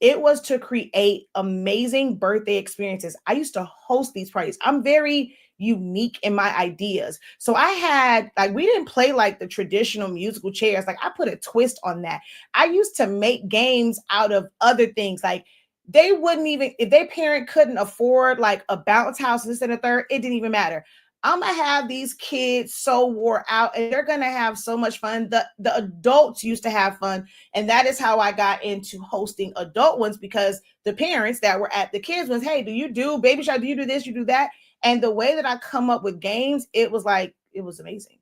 it was to create amazing birthday experiences. I used to host these parties. I'm very unique in my ideas. So I had, like, we didn't play like the traditional musical chairs. Like, I put a twist on that. I used to make games out of other things. Like, they wouldn't even, if their parent couldn't afford like a bounce house, this and a third, it didn't even matter. I'm gonna have these kids so wore out and they're gonna have so much fun. The adults used to have fun, and that is how I got into hosting adult ones, because the parents that were at the kids ones, hey, do you do baby shower? Do you do this? You do that? And the way that I come up with games, it was like, it was amazing.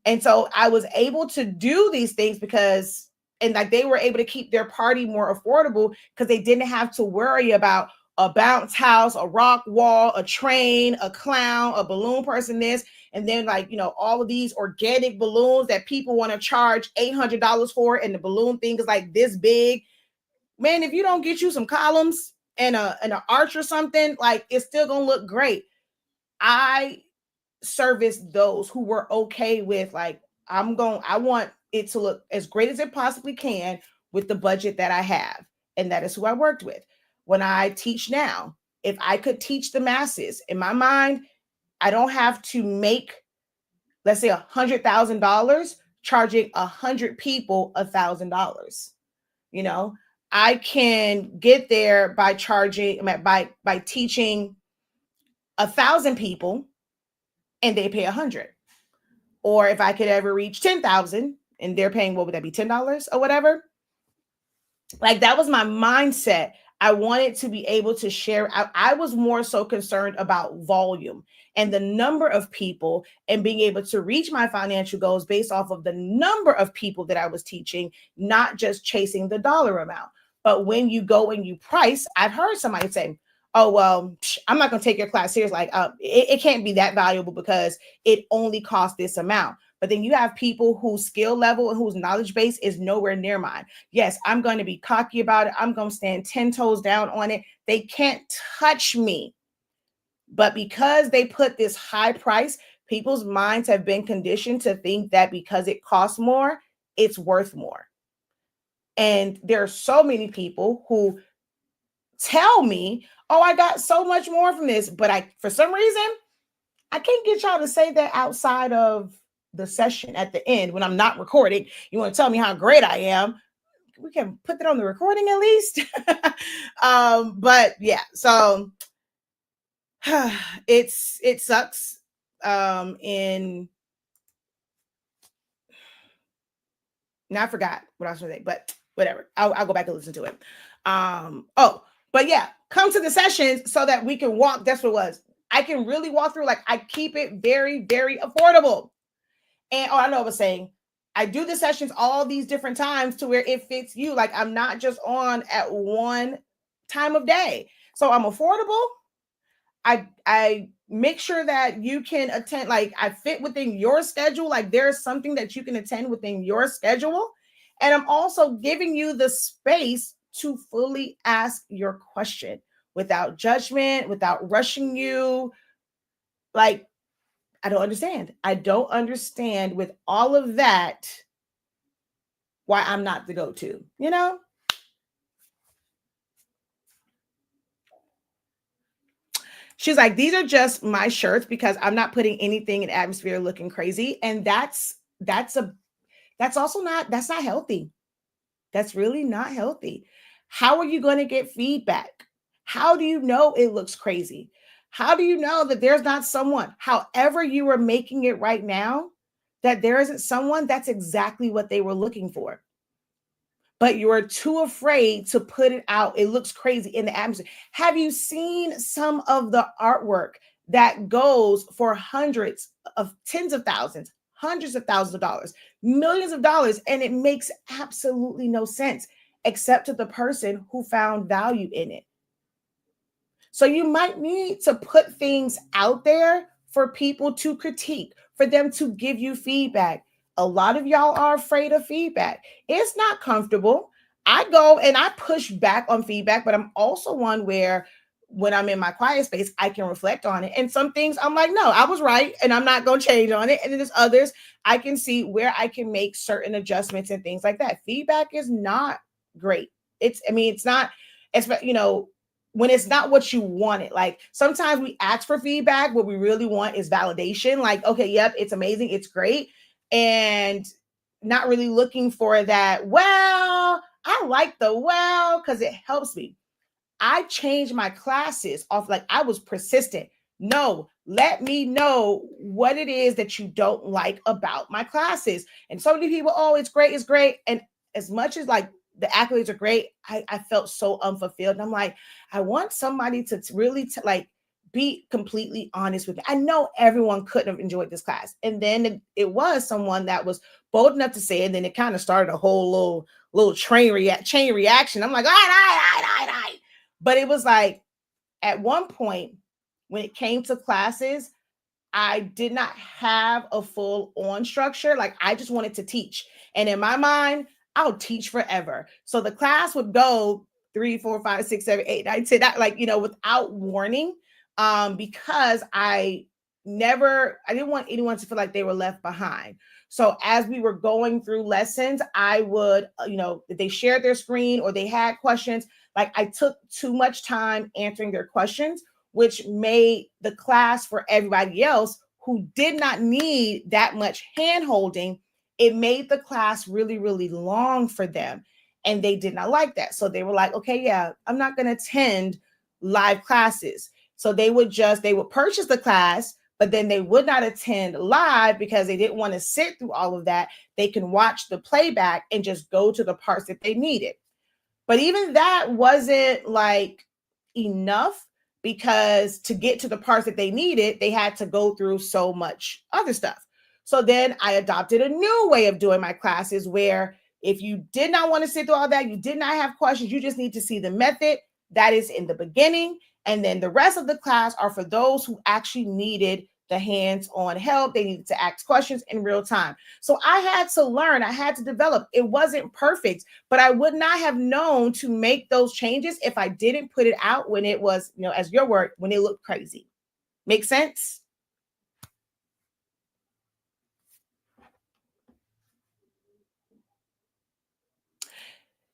And so I was able to do these things because, and like they were able to keep their party more affordable because they didn't have to worry about a bounce house, a rock wall, a train, a clown, a balloon person, this, and then like, all of these organic balloons that people want to charge $800 for, and the balloon thing is like this big. Man, if you don't get you some columns and an arch or something, like it's still gonna look great. I service those who were okay with like, I want it to look as great as it possibly can with the budget that I have. And that is who I worked with. When I teach now, if I could teach the masses, in my mind, I don't have to make, let's say, $100,000 charging 100 people $1,000. I can get there by charging, by teaching 1,000 people and they pay 100. Or if I could ever reach 10,000 and they're paying, what would that be, $10 or whatever? Like that was my mindset. I wanted to be able to share. I was more so concerned about volume and the number of people and being able to reach my financial goals based off of the number of people that I was teaching, not just chasing the dollar amount. But when you go and you price, I've heard somebody say, oh, well, I'm not going to take your class serious. Like it can't be that valuable because it only costs this amount. But then you have people whose skill level and whose knowledge base is nowhere near mine. Yes, I'm going to be cocky about it. I'm going to stand 10 toes down on it. They can't touch me. But because they put this high price, people's minds have been conditioned to think that because it costs more, it's worth more. And there are so many people who tell me, oh, I got so much more from this. But for some reason, I can't get y'all to say that outside of the session at the end when I'm not recording. You want to tell me how great I am? We can put that on the recording at least. But yeah, so it sucks. In Now I forgot what I was going to say, but whatever. I'll go back and listen to it. But yeah, come to the sessions so that we can walk. That's what it was. I can really walk through. Like I keep it very, very affordable. And I know I was saying, I do the sessions all these different times to where it fits you. Like I'm not just on at one time of day. So I'm affordable. I make sure that you can attend, like I fit within your schedule. Like there's something that you can attend within your schedule. And I'm also giving you the space to fully ask your question without judgment, without rushing you. Like, I don't understand. I don't understand with all of that why I'm not the go-to, She's like, these are just my shirts because I'm not putting anything in atmosphere looking crazy. And that's also that's not healthy. That's really not healthy. How are you going to get feedback? How do you know it looks crazy? How do you know that there's not someone, however you are making it right now, that there isn't someone that's exactly what they were looking for? But you're too afraid to put it out. It looks crazy in the atmosphere. Have you seen some of the artwork that goes for hundreds of tens of thousands, hundreds of thousands of dollars, millions of dollars, and it makes absolutely no sense except to the person who found value in it? So you might need to put things out there for people to critique, for them to give you feedback. A lot of y'all are afraid of feedback. It's not comfortable. I go and I push back on feedback, but I'm also one where when I'm in my quiet space, I can reflect on it. And some things I'm like, no, I was right and I'm not going to change on it. And then there's others I can see where I can make certain adjustments and things like that. Feedback is not great. It's not, when it's not what you wanted. Like sometimes we ask for feedback. What we really want is validation. Like, okay, yep, it's amazing. It's great. And not really looking for that. Well, I like because it helps me. I changed my classes off. Like I was persistent. No, Let me know what it is that you don't like about my classes. And so many people, oh, it's great, it's great. And as much as like the accolades are great, I felt so unfulfilled. And I'm like, I want somebody to really like be completely honest with me. I know everyone couldn't have enjoyed this class. And then it was someone that was bold enough to say it. And then it kind of started a whole little chain reaction. I'm like, all right, all right, all right, all right. But it was like at one point when it came to classes, I did not have a full on structure. Like I just wanted to teach. And in my mind, I'll teach forever. So the class would go 3, 4, 5, 6, 7, 8, 9, 10, like, without warning. Because I didn't want anyone to feel like they were left behind. So as we were going through lessons, I would, if they shared their screen or they had questions, like I took too much time answering their questions, which made the class for everybody else who did not need that much hand holding, it made the class really, really long for them. And they did not like that. So they were like, okay, yeah, I'm not going to attend live classes. So they would purchase the class, but then they would not attend live because they didn't want to sit through all of that. They can watch the playback and just go to the parts that they needed. But even that wasn't like enough, because to get to the parts that they needed, they had to go through so much other stuff. So then I adopted a new way of doing my classes where if you did not want to sit through all that, you did not have questions, you just need to see the method that is in the beginning. And then the rest of the class are for those who actually needed the hands-on help. They needed to ask questions in real time. So I had to learn, I had to develop. It wasn't perfect, but I would not have known to make those changes if I didn't put it out when it was, as your word, when it looked crazy. Make sense?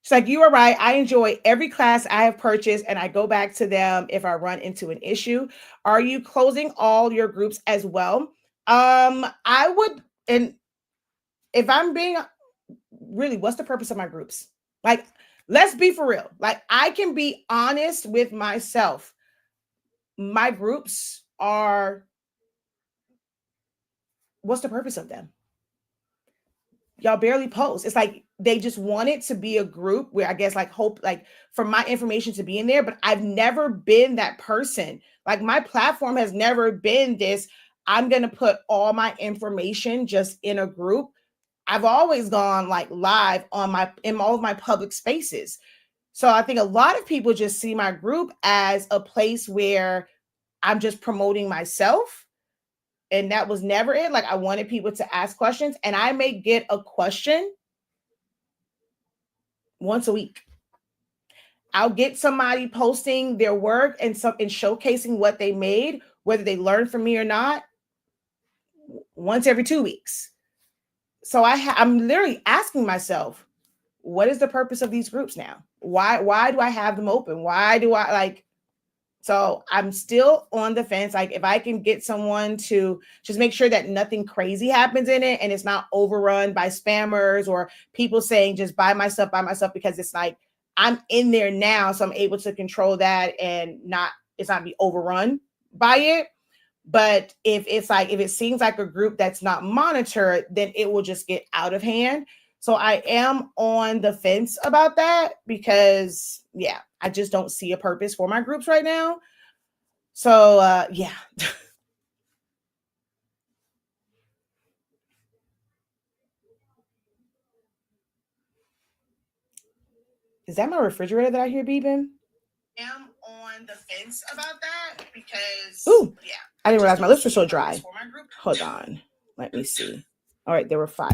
It's like, you are right. I enjoy every class I have purchased and I go back to them if I run into an issue. Are you closing all your groups as well? I would, and if I'm being really, what's the purpose of my groups? Like, let's be for real. Like, I can be honest with myself. My groups are, what's the purpose of them? Y'all barely post. It's like they just want it to be a group where I guess like hope like for my information to be in there, but I've never been that person. Like my platform has never been this. I'm going to put all my information just in a group. I've always gone like live in all of my public spaces. So I think a lot of people just see my group as a place where I'm just promoting myself. And that was never it. Like I wanted people to ask questions, and I may get a question once a week. I'll get somebody posting their work and showcasing what they made, whether they learned from me or not, once every 2 weeks. So I'm literally asking myself, what is the purpose of these groups now? Why do I have them open? Why do I like? So I'm still on the fence. Like if I can get someone to just make sure that nothing crazy happens in it and it's not overrun by spammers or people saying just buy my stuff, because it's like I'm in there now. So I'm able to control that and it's not be overrun by it. But if it seems like a group that's not monitored, then it will just get out of hand. So I am on the fence about that because yeah, I just don't see a purpose for my groups right now. So yeah. Is that my refrigerator that I hear beeping? Am on the fence about that because ooh, yeah. I didn't realize my lips were so dry. Hold on. Let me see. All right, there were 5.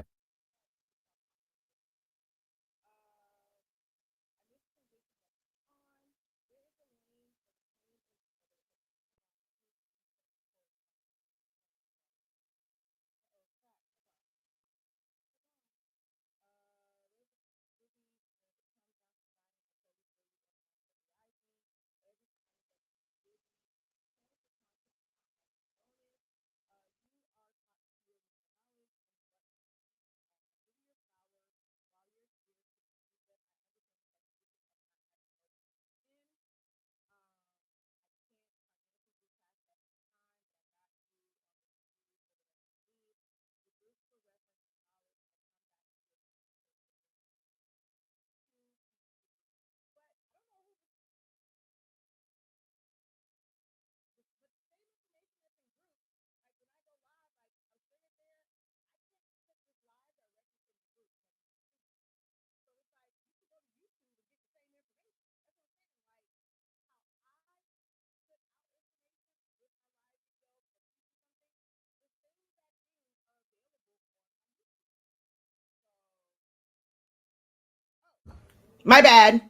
My bad.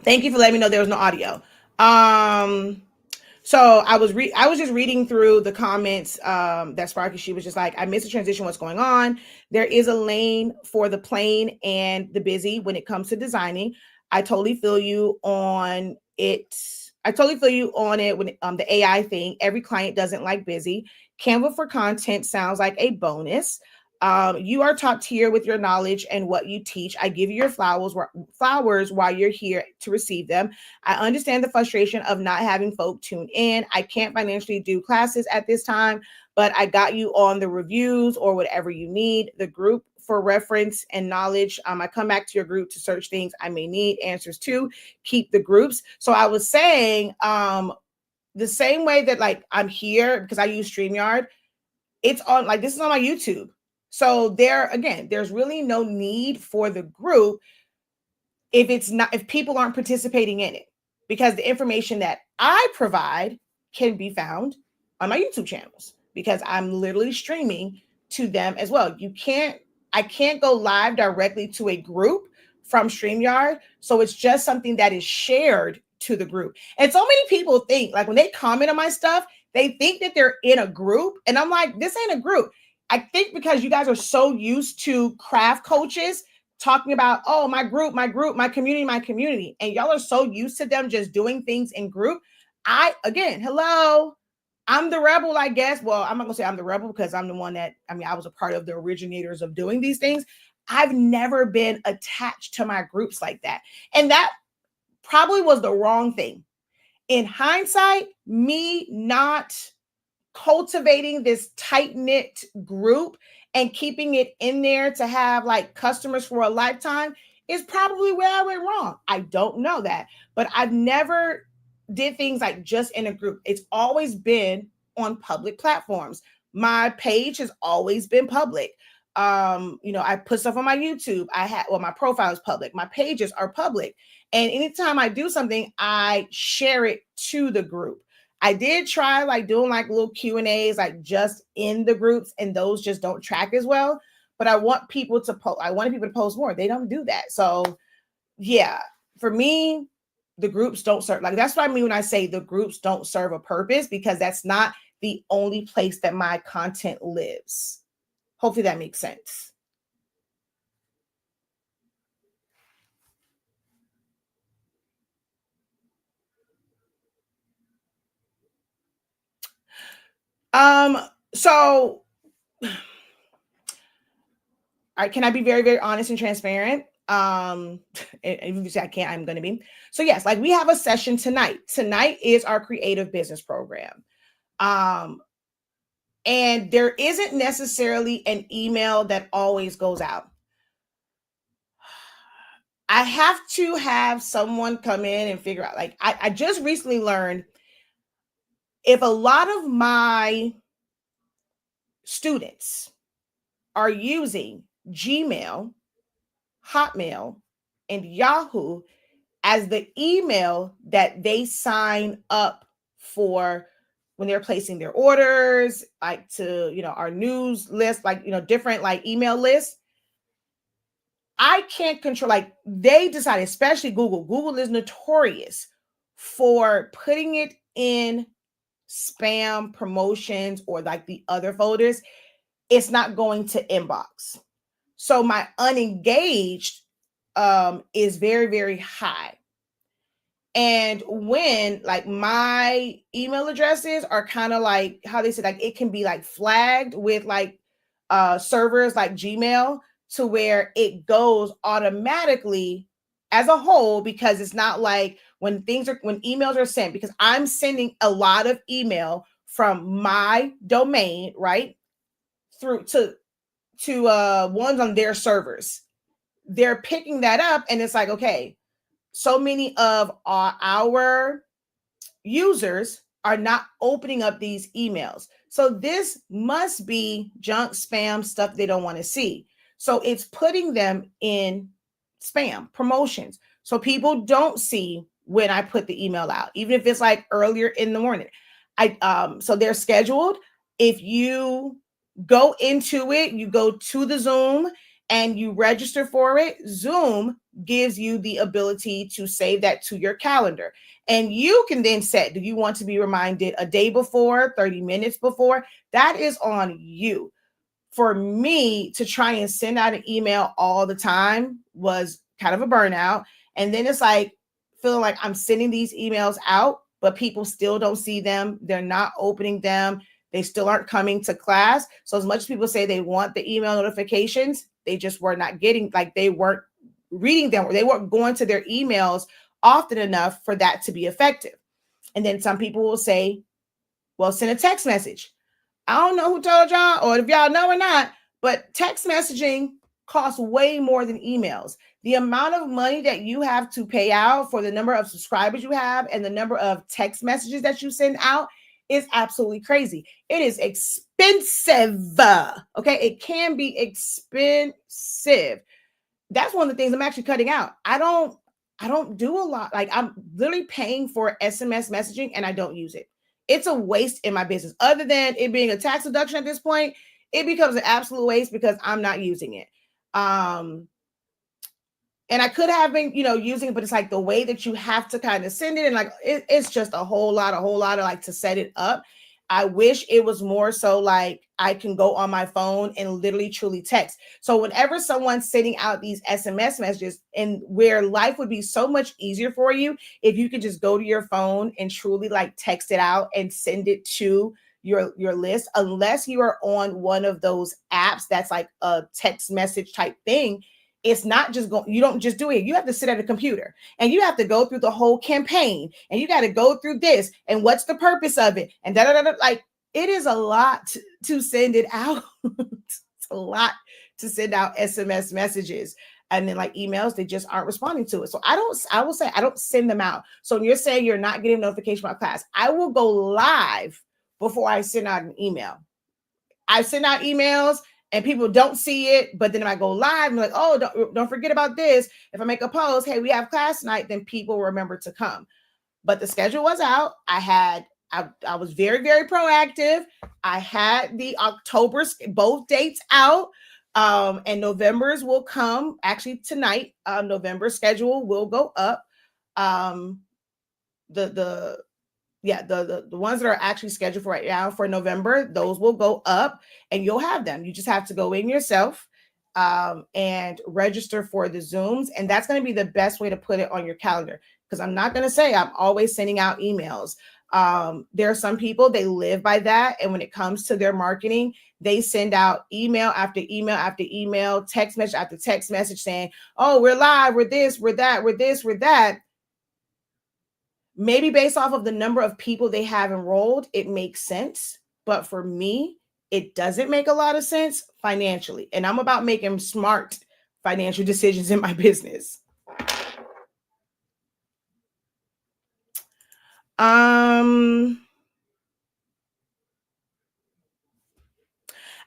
Thank you for letting me know there was no audio. Um, so I was just reading through the comments that Sparky, she was just like, I missed the transition, what's going on? There is a lane for the plain and the busy when it comes to designing. I totally feel you on it. I totally feel you on it when the AI thing. Every client doesn't like busy. Canva for content sounds like a bonus. You are top tier with your knowledge and what you teach. I give you your flowers while you're here to receive them. I understand the frustration of not having folk tune in. I can't financially do classes at this time, but I got you on the reviews or whatever you need. The group for reference and knowledge. I come back to your group to search things I may need answers to. Keep the groups. So I was saying, the same way that like I'm here because I use StreamYard, it's on like this is on my YouTube. So there again, there's really no need for the group if people aren't participating in it, because the information that I provide can be found on my YouTube channels because I'm literally streaming to them as well. I can't go live directly to a group from StreamYard, so it's just something that is shared to the group. And so many people think like when they comment on my stuff, they think that they're in a group, and I'm like, this ain't a group. I think because you guys are so used to craft coaches talking about, oh, my community, my community. And y'all are so used to them just doing things in group. Hello, I'm the rebel, I guess. Well, I'm not gonna say I'm the rebel because I'm the one that, I was a part of the originators of doing these things. I've never been attached to my groups like that. And that probably was the wrong thing. In hindsight, me not cultivating this tight knit group and keeping it in there to have like customers for a lifetime is probably where I went wrong. I don't know that, but I've never did things like just in a group. It's always been on public platforms. My page has always been public. I put stuff on my YouTube. My profile is public. My pages are public. And anytime I do something, I share it to the group. I did try like doing like little Q&As like just in the groups, and those just don't track as well. But I wanted people to post more. They don't do that. So yeah, for me, the groups don't serve, like that's what I mean when I say the groups don't serve a purpose, because that's not the only place that my content lives. Hopefully that makes sense. So can I be very, very honest and transparent? And if you say I can't, I'm going to be. So yes, like we have a session tonight. Tonight is our creative business program. And there isn't necessarily an email that always goes out. I have to have someone come in and figure out, like, I just recently learned if a lot of my students are using Gmail, Hotmail, and Yahoo as the email that they sign up for when they're placing their orders, like to, our news list, like, different like email lists. I can't control, like they decided, especially Google. Google is notorious for putting it in spam promotions or like the other folders. It's not going to inbox. So my unengaged is very, very high. And when like my email addresses are kind of like how they say, like it can be like flagged with like servers like Gmail, to where it goes automatically as a whole, because it's not like when emails are sent, because I'm sending a lot of email from my domain, right, through to ones on their servers. They're picking that up, and it's like, okay, so many of our users are not opening up these emails. So this must be junk, spam, stuff they don't want to see. So it's putting them in spam promotions. So people don't see when I put the email out, even if it's like earlier in the morning. So they're scheduled. If you go into it, you go to the Zoom and you register for it, Zoom gives you the ability to save that to your calendar. And you can then set, do you want to be reminded a day before, 30 minutes before? That is on you. For me to try and send out an email all the time was kind of a burnout. And then it's like feeling like I'm sending these emails out, but people still don't see them. They're not opening them. They still aren't coming to class. So as much as people say they want the email notifications, they just were not getting, like they weren't reading them, or they weren't going to their emails often enough for that to be effective. And then some people will say, well, send a text message. I don't know who told y'all, or if y'all know or not, but text messaging costs way more than emails. The amount of money that you have to pay out for the number of subscribers you have and the number of text messages that you send out is absolutely crazy. It is expensive. Okay, it can be expensive. That's one of the things I'm actually cutting out. I don't do a lot. Like I'm literally paying for SMS messaging and I don't use it. It's a waste in my business. Other than it being a tax deduction at this point, it becomes an absolute waste because I'm not using it. And I could have been, using it, but it's like the way that you have to kind of send it, and like it's just a whole lot of like to set it up. I wish it was more so like I can go on my phone and literally truly text. So whenever someone's sending out these SMS messages, and where life would be so much easier for you if you could just go to your phone and truly like text it out and send it to your list, unless you are on one of those apps that's like a text message type thing. It's not just going, you don't just do it. You have to sit at a computer and you have to go through the whole campaign, and you got to go through this and what's the purpose of it, and like it is a lot to send it out. It's a lot to send out SMS messages, and then like emails, they just aren't responding to it. So I will say I don't send them out. So when you're saying you're not getting notification about class, I will go live before I send out an email. I send out emails and people don't see it, but then if I go live, I'm like, oh, don't forget about this. If I make a post, hey, we have class tonight, then people remember to come. But the schedule was out. I was very, very proactive. I had the October, both dates out. And November's will come actually tonight. November schedule will go up. The ones that are actually scheduled for right now for November, those will go up and you'll have them. You just have to go in yourself and register for the Zooms. And that's going to be the best way to put it on your calendar, because I'm not going to say I'm always sending out emails. There are some people, they live by that. And when it comes to their marketing, they send out email after email after email, text message after text message saying, oh, we're live, we're this, we're that, we're this, we're that. Maybe based off of the number of people they have enrolled, it makes sense. But for me, it doesn't make a lot of sense financially. And I'm about making smart financial decisions in my business.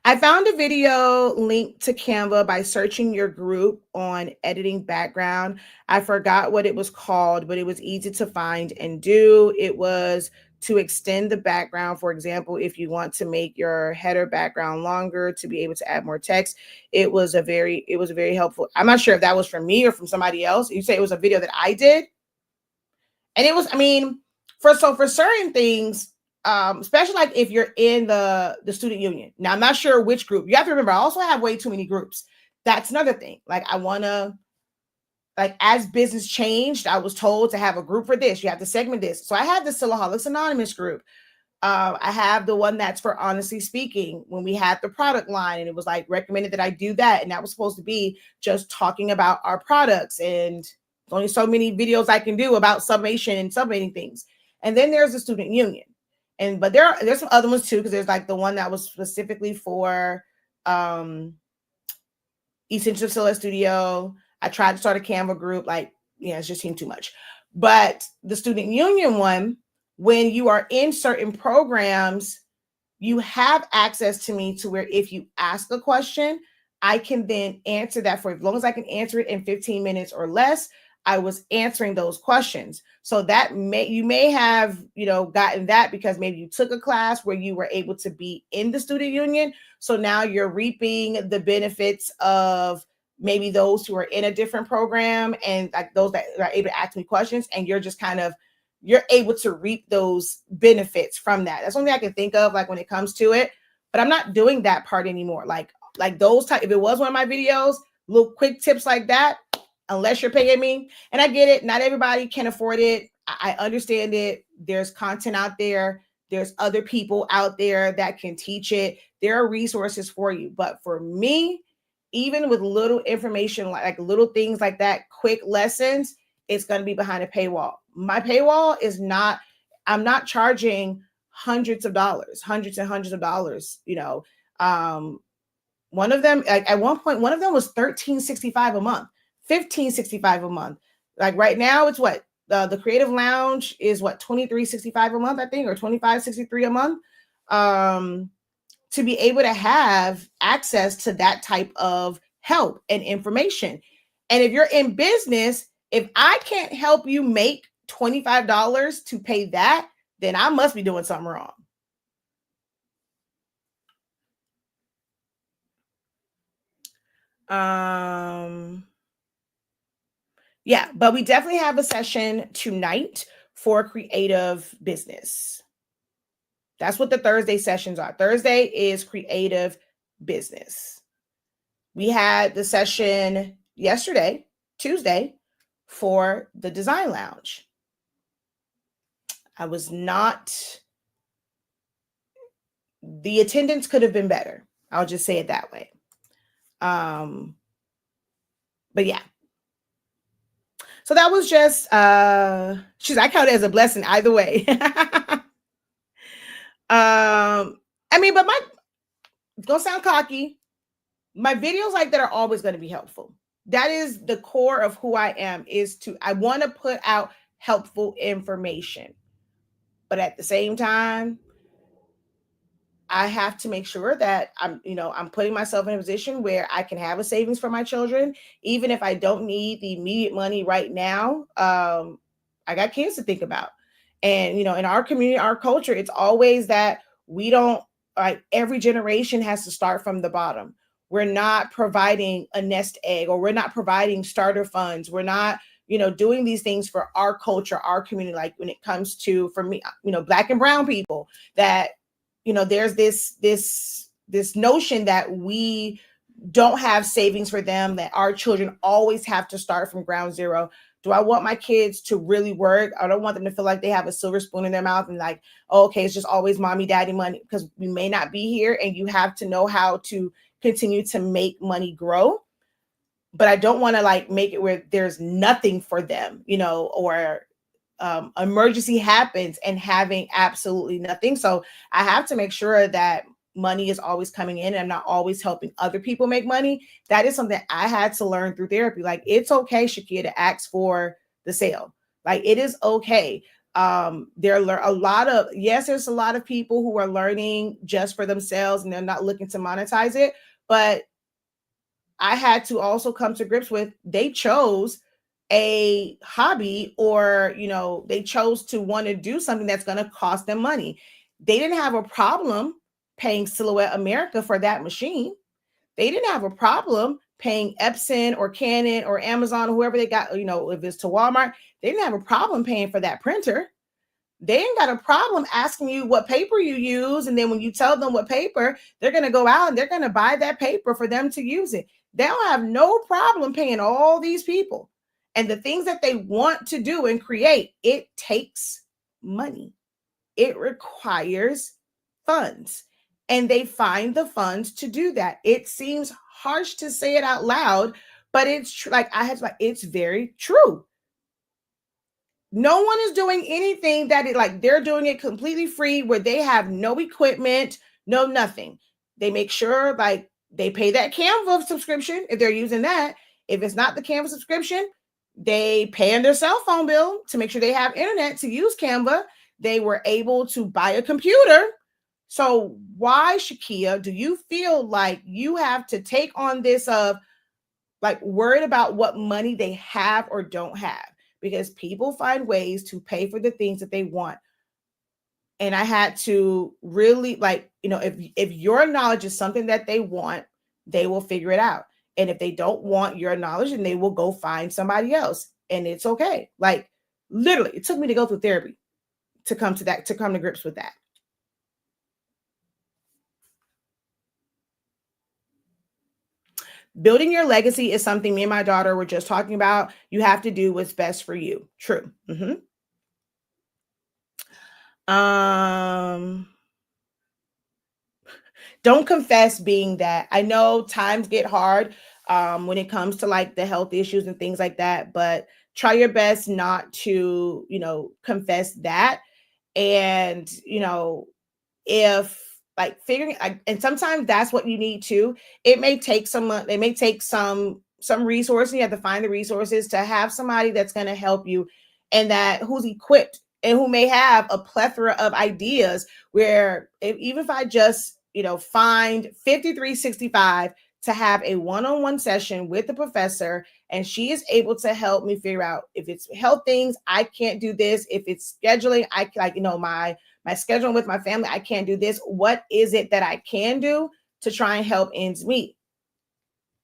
I found a video linked to Canva by searching your group on editing background. I forgot what it was called, but it was easy to find and do. It was to extend the background. For example, if you want to make your header background longer to be able to add more text, it was a very helpful. I'm not sure if that was from me or from somebody else. You say it was a video that I did. And it was, for certain things, especially like if you're in the student union. Now, I'm not sure which group. You have to remember, I also have way too many groups. That's another thing. Like I want to, like as business changed, I was told to have a group for this. You have to segment this. So I had the Silaholics Anonymous group. I have the one that's for Honestly Speaking, when we had the product line, and it was like recommended that I do that. And that was supposed to be just talking about our products, and only so many videos I can do about summation and submating things. And then there's the student union. But there's some other ones too, because there's like the one that was specifically for Essential Solar Studio. I tried to start a Canva group, it just seemed too much. But the student union one, when you are in certain programs, you have access to me to where if you ask a question, I can then answer that for you. As long as I can answer it in 15 minutes or less, I was answering those questions. So that you may have, gotten that because maybe you took a class where you were able to be in the student union. So now you're reaping the benefits of maybe those who are in a different program and like those that are able to ask me questions, and you're just kind of you're able to reap those benefits from that. That's something I can think of like when it comes to it. But I'm not doing that part anymore. Like those type, if it was one of my videos, little quick tips like that, unless you're paying me. And I get it, not everybody can afford it. I understand it. There's content out there. There's other people out there that can teach it. There are resources for you. But for me, even with little information, like little things like that, quick lessons, it's going to be behind a paywall. My paywall is not, I'm not charging hundreds of dollars, hundreds and hundreds of dollars, one of them, like at one point, one of them was $13.65 a month, $15.65 a month. Like right now, it's what the Creative Lounge is what $23.65 a month, I think, or $25.63 a month. To be able to have access to that type of help and information. And if you're in business, if I can't help you make $25 to pay that, then I must be doing something wrong. Yeah, but we definitely have a session tonight for creative business. That's what the Thursday sessions are. Thursday is creative business. We had the session yesterday, Tuesday, for the design lounge. I was not, the attendance could have been better. I'll just say it that way. But yeah. So that was just I count it as a blessing either way. I mean, but it's gonna sound cocky. My videos like that are always going to be helpful. That is the core of who I am, I want to put out helpful information. But at the same time, I have to make sure that I'm putting myself in a position where I can have a savings for my children, even if I don't need the immediate money right now. I got kids to think about. And, in our community, our culture, it's always that we don't, like, every generation has to start from the bottom. We're not providing a nest egg, or we're not providing starter funds. We're not, doing these things for our culture, our community. Like when it comes to, for me, Black and brown people, that, there's this notion that we don't have savings for them, that our children always have to start from ground zero. Do I want my kids to really work? I don't want them to feel like they have a silver spoon in their mouth and like, oh, okay, it's just always mommy, daddy money, because we may not be here, and you have to know how to continue to make money grow. But I don't want to like make it where there's nothing for them, or emergency happens and having absolutely nothing. So I have to make sure that money is always coming in, and I'm not always helping other people make money. That is something I had to learn through therapy. Like, it's okay, Shakeya, to ask for the sale. Like, it is okay. There's a lot of people who are learning just for themselves and they're not looking to monetize it. But I had to also come to grips with, they chose a hobby, or they chose to want to do something that's going to cost them money. They didn't have a problem paying Silhouette America for that machine. They didn't have a problem paying Epson or Canon or Amazon or whoever they got, if it's to Walmart. They didn't have a problem paying for that printer. They ain't got a problem asking you what paper you use. And then when you tell them what paper, they're going to go out and they're going to buy that paper for them to use it. They don't have no problem paying all these people. And the things that they want to do and create, it takes money. It requires funds. And they find the funds to do that. It seems harsh to say it out loud, but it's it's very true. No one is doing anything they're doing it completely free, where they have no equipment, no nothing. They make sure they pay that Canva subscription if they're using that. If it's not the Canva subscription, they pay on their cell phone bill to make sure they have internet to use Canva. They were able to buy a computer. So why, Shakeya, do you feel like you have to take on this of worried about what money they have or don't have? Because people find ways to pay for the things that they want. And I had to really if your knowledge is something that they want, they will figure it out. And if they don't want your knowledge, then they will go find somebody else. And it's okay. Like literally, it took me to go through therapy to come to grips with that. Building your legacy is something me and my daughter were just talking about. You have to do what's best for you. True. Don't confess being that. I know times get hard when it comes to like the health issues and things like that, but try your best not to, confess that. And, if like figuring and sometimes that's what you need to. It may take some resources. You have to find the resources to have somebody that's going to help you and that who's equipped and who may have a plethora of ideas where even if I just find 5365 to have a one-on-one session with the professor, and she is able to help me figure out if it's health things, I can't do this. If it's scheduling, I like my scheduling with my family, I can't do this. What is it that I can do to try and help ends meet?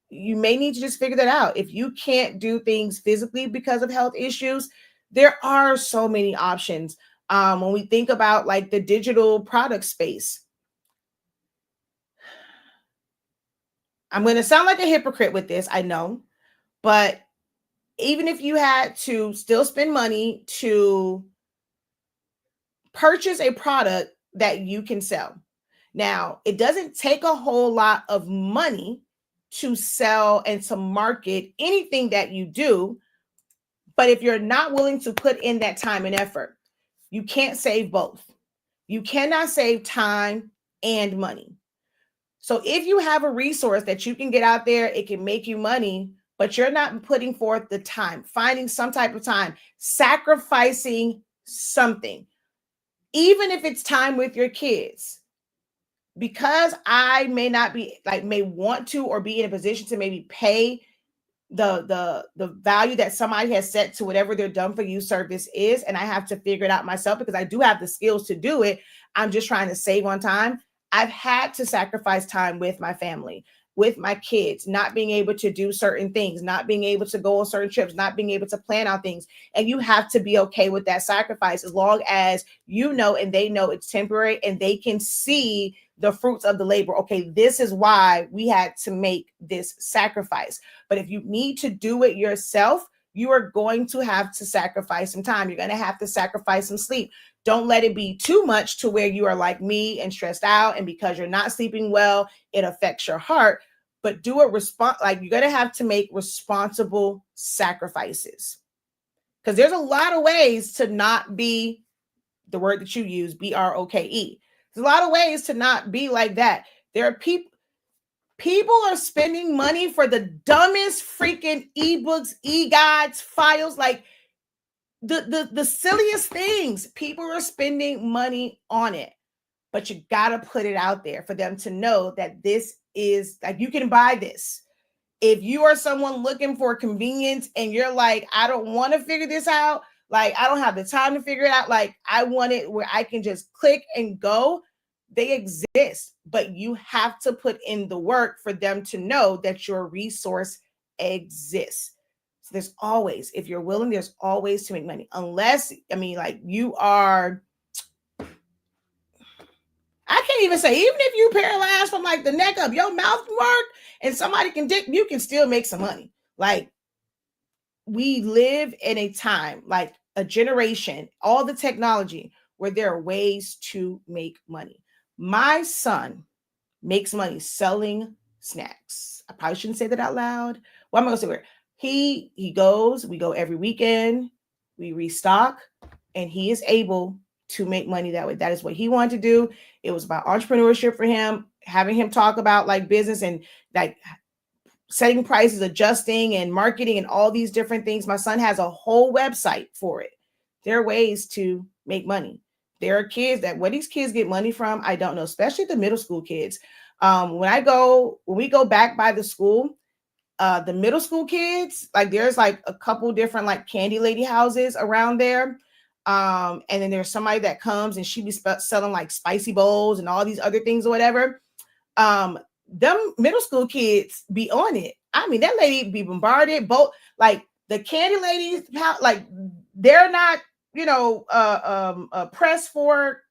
You may need to just figure that out. If you can't do things physically because of health issues, there are so many options. When we think about like the digital product space, I'm going to sound like a hypocrite with this, I know, but even if you had to still spend money to purchase a product that you can sell. Now, it doesn't take a whole lot of money to sell and to market anything that you do, but if you're not willing to put in that time and effort, you can't save both. You cannot save time and money. So if you have a resource that you can get out there, it can make you money, but you're not putting forth the time, finding some type of time, sacrificing something, even if it's time with your kids. Because I may want to or be in a position to maybe pay the value that somebody has set to whatever their done for you service is, and I have to figure it out myself because I do have the skills to do it. I'm just trying to save on time. I've had to sacrifice time with my family, with my kids, not being able to do certain things, not being able to go on certain trips, not being able to plan out things. And you have to be okay with that sacrifice as long as you know and they know it's temporary and they can see the fruits of the labor. Okay, this is why we had to make this sacrifice. But if you need to do it yourself, you are going to have to sacrifice some time. You're going to have to sacrifice some sleep. Don't let it be too much to where you are like me and stressed out. And because you're not sleeping well, it affects your heart. But do it like you're going to have to make responsible sacrifices. Because there's a lot of ways to not be the word that you use, BROKE. There's a lot of ways to not be like that. There are people are spending money for the dumbest freaking ebooks, e-guides, files, like the silliest things. People are spending money on it, but you got to put it out there for them to know that this is like, you can buy this. If you are someone looking for convenience and you're like, I don't want to figure this out, like I don't have the time to figure it out, like I want it where I can just click and go, they exist, but you have to put in the work for them to know that your resource exists. So there's always, if you're willing, there's always to make money. Unless, like you are, I can't even say, even if you paralyzed from like the neck up, your mouth work and somebody can you can still make some money. Like we live in a time, like a generation, all the technology where there are ways to make money. My son makes money selling snacks. I probably shouldn't say that out loud. Well, I'm gonna say where we go every weekend, we restock, and he is able to make money that way. That is what he wanted to do. It was about entrepreneurship for him, having him talk about like business and like setting prices, adjusting and marketing and all these different things. My son has a whole website for it. There are ways to make money. There are kids that where these kids get money from, I don't know, especially the middle school kids. When we go back by the school, the middle school kids, like there's like a couple different like candy lady houses around there. And then there's somebody that comes and she be selling like spicy bowls and all these other things or whatever. them middle school kids be on it. I mean, that lady be bombarded. Both like the candy ladies, like they're not, pressed for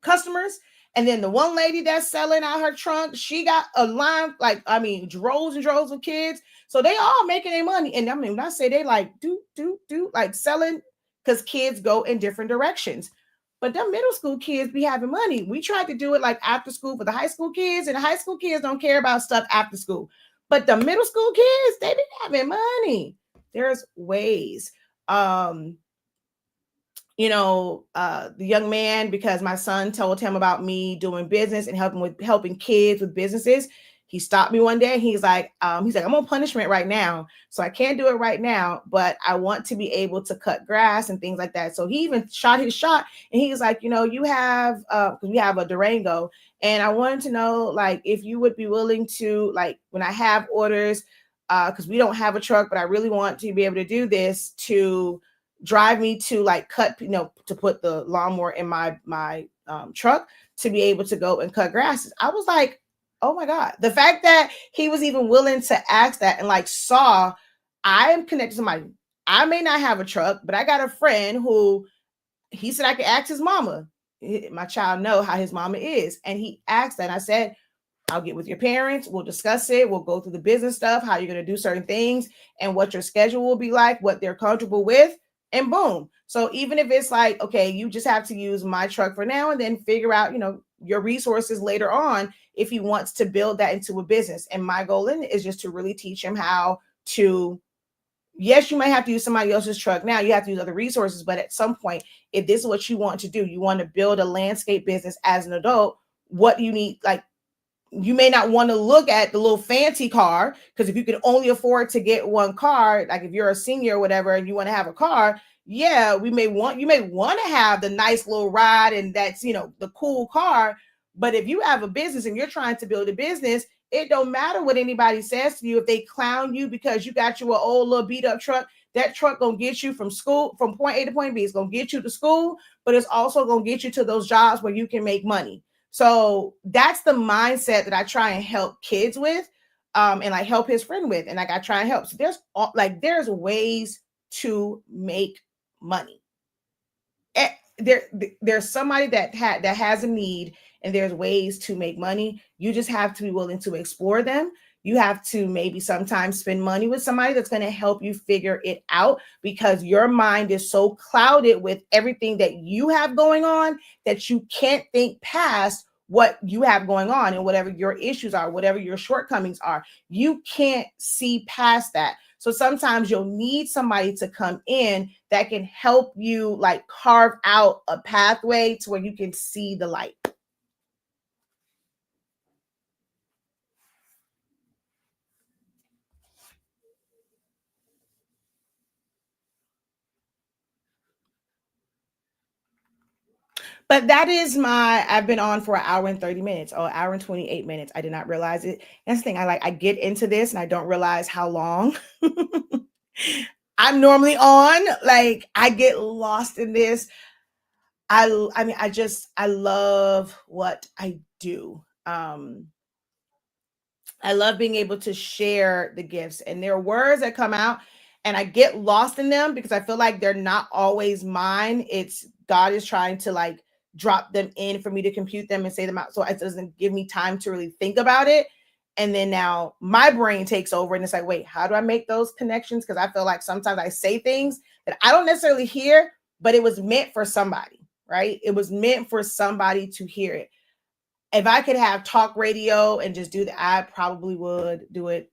customers. And then the one lady that's selling out her trunk, she got a line, like, I mean, droves and droves of kids. So they all making their money. And I mean, when I say they like do, like selling, because kids go in different directions. But them middle school kids be having money. We tried to do it like after school for the high school kids, and the high school kids don't care about stuff after school. But the middle school kids, they be having money. There's ways. Um, the young man, because my son told him about me doing business and helping kids with businesses. He stopped me one day and he's like, I'm on punishment right now. So I can't do it right now, but I want to be able to cut grass and things like that. So he even shot his shot and he's like, you have, cause we have a Durango, and I wanted to know, like, if you would be willing to, like, when I have orders, cause we don't have a truck, but I really want to be able to do this, to drive me to like cut, to put the lawnmower in my truck to be able to go and cut grasses. I was like, oh my God. The fact that he was even willing to ask that and like saw I am connected to I may not have a truck, but I got a friend who he said I could ask his mama. My child know how his mama is. And he asked that. And I said, I'll get with your parents. We'll discuss it. We'll go through the business stuff, how you're going to do certain things and what your schedule will be like, what they're comfortable with, and boom. So even if it's like, okay, you just have to use my truck for now and then figure out, your resources later on if he wants to build that into a business. And my goal in it is just to really teach him how to, yes, you might have to use somebody else's truck now. You have to use other resources. But at some point, if this is what you want to do, you want to build a landscape business as an adult, what you need, like, you may not want to look at the little fancy car, because if you can only afford to get one car, like if you're a senior or whatever and you want to have a car, yeah, you may want to have the nice little ride and that's, the cool car. But if you have a business and you're trying to build a business, it don't matter what anybody says to you. If they clown you because you got you an old little beat up truck, that truck gonna get you from point A to point B. It's gonna get you to school, but it's also gonna get you to those jobs where you can make money. So that's the mindset that I try and help kids with, and like help his friend with, and like I try and help. So there's ways to make money. There's somebody that has a need, and there's ways to make money. You just have to be willing to explore them. You have to maybe sometimes spend money with somebody that's going to help you figure it out, because your mind is so clouded with everything that you have going on that you can't think past what you have going on and whatever your issues are, whatever your shortcomings are. You can't see past that. So sometimes you'll need somebody to come in that can help you like carve out a pathway to where you can see the light. But that is I've been on for an hour and 30 minutes or an hour and 28 minutes. I did not realize it. That's the thing. I get into this and I don't realize how long I'm normally on. Like I get lost in this. I mean, I love what I do. I love being able to share the gifts, and there are words that come out and I get lost in them because I feel like they're not always mine. It's God is trying to like drop them in for me to compute them and say them out. So it doesn't give me time to really think about it. And then now my brain takes over and it's like, wait, how do I make those connections? Because I feel like sometimes I say things that I don't necessarily hear, but it was meant for somebody, right? It was meant for somebody to hear it. If I could have talk radio and just do that, I probably would do it.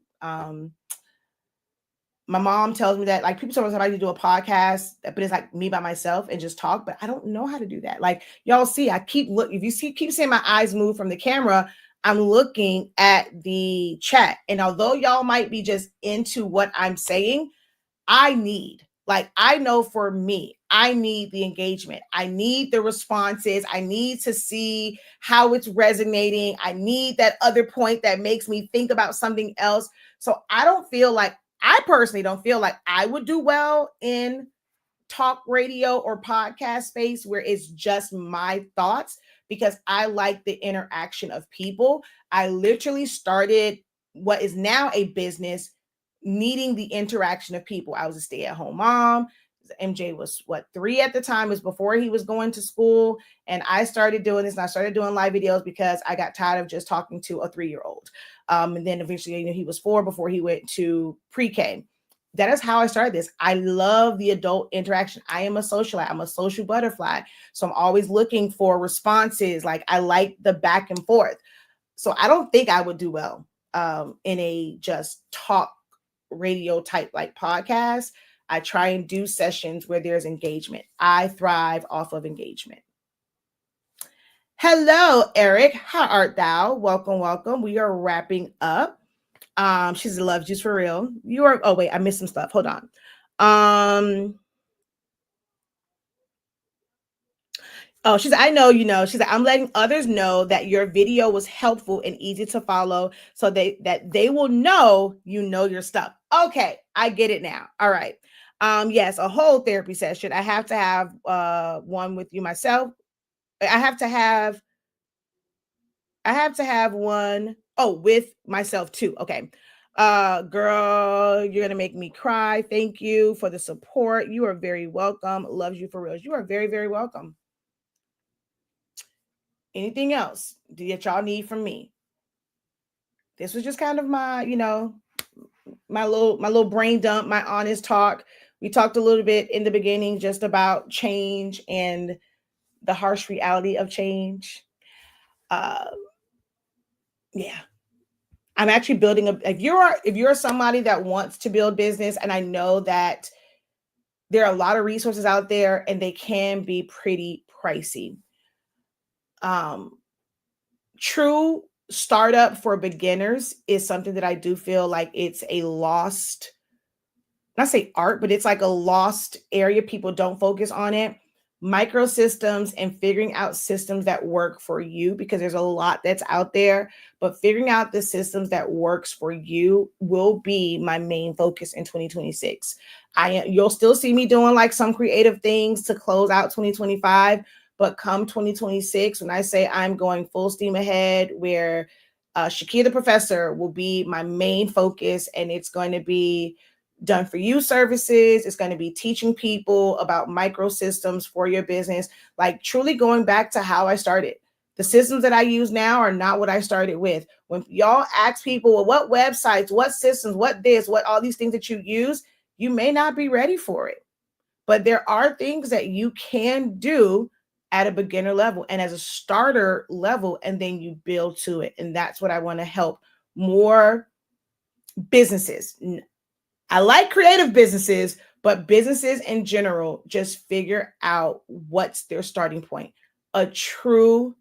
My mom tells me that like people sometimes like to do a podcast, but it's like me by myself and just talk, but I don't know how to do that. Like y'all see, I keep if you keep seeing my eyes move from the camera, I'm looking at the chat. And although y'all might be just into what I'm saying, I know for me, I need the engagement. I need the responses. I need to see how it's resonating. I need that other point that makes me think about something else. So I personally don't feel like I would do well in talk radio or podcast space where it's just my thoughts, because I like the interaction of people. I literally started what is now a business needing the interaction of people. I was a stay-at-home mom. MJ was what, 3 at the time, it was before he was going to school. And I started doing this, and I started doing live videos because I got tired of just talking to a 3-year-old. And then eventually, he was 4 before he went to pre-K. That is how I started this. I love the adult interaction. I am a socialite. I'm a social butterfly. So I'm always looking for responses. Like, I like the back and forth. So I don't think I would do well in a just talk radio type like podcast. I try and do sessions where there's engagement. I thrive off of engagement. Hello, Eric. How art thou? Welcome, welcome. We are wrapping up. She's loves you for real. You are. Oh wait, I missed some stuff. Hold on. Oh, she's. I know you know. She's. I'm letting others know that your video was helpful and easy to follow, so they will know you know your stuff. Okay, I get it now. All right. Yes, a whole therapy session. I have to have one with you myself. I have to have one. Oh, with myself too. Okay. Girl, you're gonna make me cry. Thank you for the support. You are very welcome. Loves you for real. You are very, very welcome. Anything else that y'all need from me? This was just kind of my, my little brain dump, my honest talk. We talked a little bit in the beginning just about change and the harsh reality of change. Yeah. I'm actually building if you're somebody that wants to build business, and I know that there are a lot of resources out there and they can be pretty pricey. True startup for beginners is something that I do feel like it's a lost, not say art, but it's like a lost area. People don't focus on it. Microsystems and figuring out systems that work for you, because there's a lot that's out there, but figuring out the systems that works for you will be my main focus in 2026. You'll still see me doing like some creative things to close out 2025, but come 2026, when I say I'm going full steam ahead, where Shakeya the Professor will be my main focus, and it's going to be done for you services. It's going to be teaching people about microsystems for your business, like truly going back to how I started. The systems that I use now are not what I started with. When y'all ask people, well, what websites, what systems, what this, what all these things that you use, you may not be ready for it. But there are things that you can do at a beginner level and as a starter level, and then you build to it. And that's what I want to help more businesses. I like creative businesses, but businesses in general, just figure out what's their starting point. A true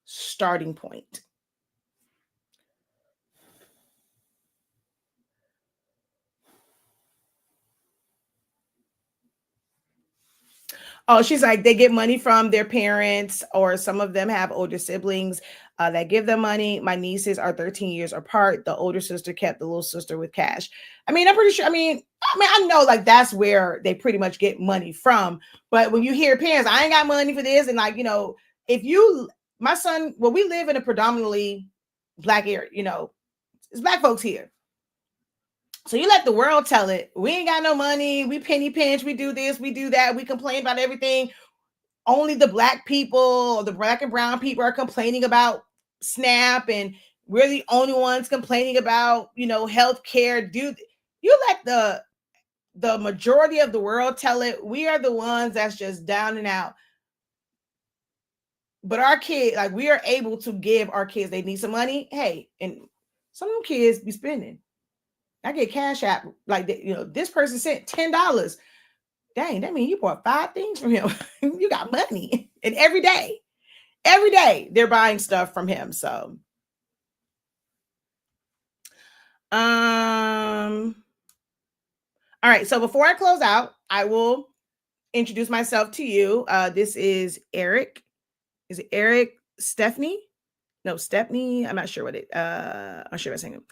starting point. Oh, she's like, they get money from their parents, or some of them have older siblings that give them money. My nieces are 13 years apart. The older sister kept the little sister with cash. I mean, I'm pretty sure. I know like that's where they pretty much get money from. But when you hear parents, I ain't got money for this, and like, if you, my son, well, we live in a predominantly Black area. It's Black folks here. So you let the world tell it. We ain't got no money. We penny pinch. We do this. We do that. We complain about everything. Only the Black people or the Black and brown people are complaining about SNAP, and we're the only ones complaining about, healthcare. Dude, you let the majority of the world tell it. We are the ones that's just down and out. But our kids, like, we are able to give our kids, they need some money. Hey, and some of them kids be spending. I get cash app like that, this person sent $10. Dang, that means you bought 5 things from him. You got money. And every day they're buying stuff from him. So all right. So before I close out, I will introduce myself to you. This is Eric. Is it Eric Stephanie? No, Stephanie. I'm not sure what it. I'm sure I'm saying it.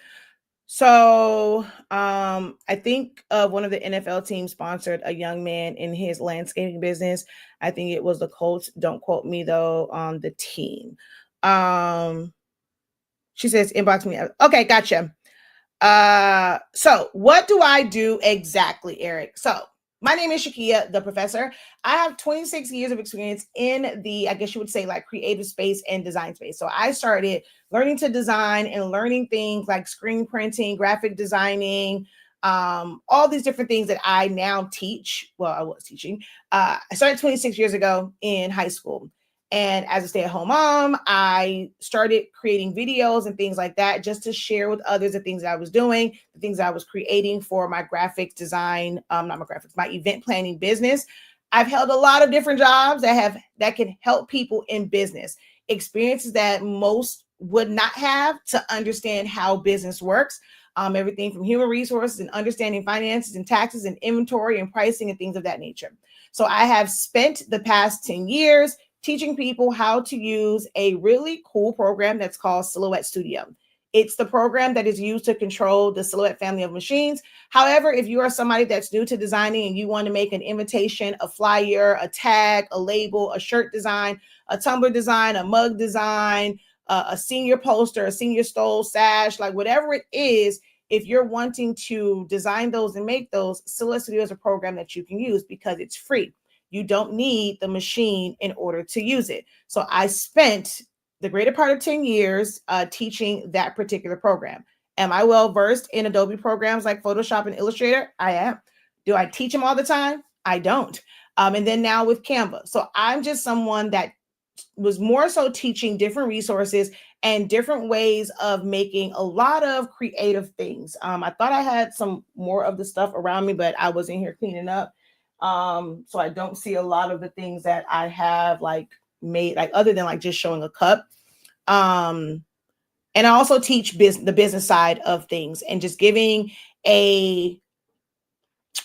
So I think one of the NFL teams sponsored a young man in his landscaping business. I think it was the Colts. Don't quote me though on the team. Um, she says inbox me. Okay, gotcha. So what do I do exactly, Eric? So my name is Shakeya, the professor. I have 26 years of experience in the, I guess you would say, like creative space and design space. So I started learning to design and learning things like screen printing, graphic designing, all these different things that I now teach. Well, I was teaching. I started 26 years ago in high school. And as a stay-at-home mom, I started creating videos and things like that just to share with others the things that I was doing, the things that I was creating for my graphics design, not my graphics, my event planning business. I've held a lot of different jobs that can help people in business, experiences that most would not have to understand how business works. Everything from human resources and understanding finances and taxes and inventory and pricing and things of that nature. So I have spent the past 10 years teaching people how to use a really cool program that's called Silhouette Studio. It's the program that is used to control the Silhouette family of machines. However, if you are somebody that's new to designing and you want to make an invitation, a flyer, a tag, a label, a shirt design, a tumbler design, a mug design, a senior poster, a senior stole, sash, like whatever it is, if you're wanting to design those and make those, Silhouette Studio is a program that you can use because it's free. You don't need the machine in order to use it. So I spent the greater part of 10 years teaching that particular program. Am I well versed in Adobe programs like Photoshop and Illustrator? I am. Do I teach them all the time? I don't. And then now with Canva. So I'm just someone that was more so teaching different resources and different ways of making a lot of creative things. I thought I had some more of the stuff around me, but I was in here cleaning up. So I don't see a lot of the things that I have like made, like other than like just showing a cup. Um, and I also teach the business side of things and just giving a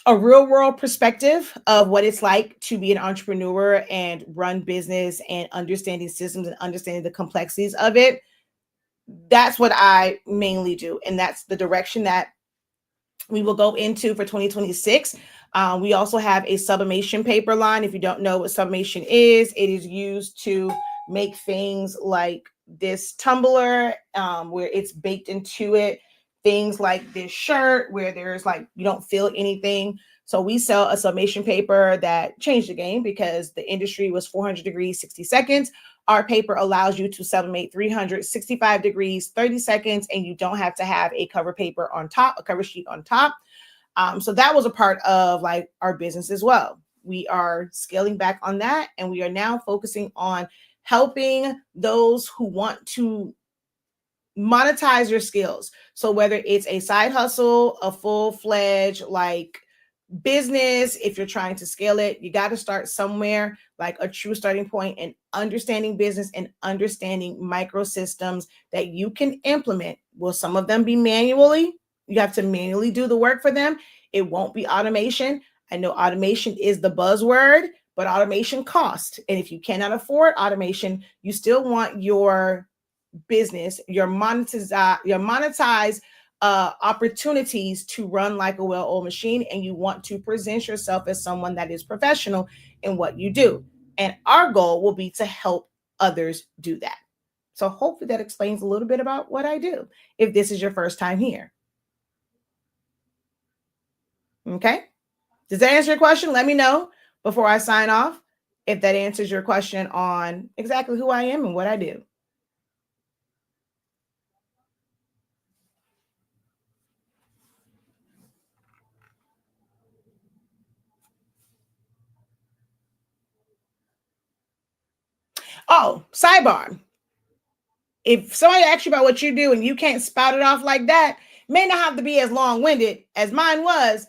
real world perspective of what it's like to be an entrepreneur and run business and understanding systems and understanding the complexities of it. That's what I mainly do. And that's the direction that we will go into for 2026. We also have a sublimation paper line. If you don't know what sublimation is, it is used to make things like this tumbler where it's baked into it. Things like this shirt where there's like, you don't feel anything. So we sell a sublimation paper that changed the game because the industry was 400 degrees, 60 seconds. Our paper allows you to sublimate 365 degrees, 30 seconds, and you don't have to have a cover paper on top, a cover sheet on top. So that was a part of like our business as well. We are scaling back on that, and we are now focusing on helping those who want to monetize your skills. So whether it's a side hustle, a full-fledged like business, if you're trying to scale it, you got to start somewhere, like a true starting point, and understanding business and understanding microsystems that you can implement. Will some of them be manually? You have to manually do the work for them. It won't be automation. I know automation is the buzzword, but automation costs. And if you cannot afford automation, you still want your business, your monetize opportunities to run like a well-oiled machine, and you want to present yourself as someone that is professional in what you do. And our goal will be to help others do that. So hopefully that explains a little bit about what I do. If this is your first time here, okay? Does that answer your question? Let me know before I sign off if that answers your question on exactly who I am and what I do. Oh, sidebar. If somebody asks you about what you do and you can't spout it off like that, may not have to be as long-winded as mine was.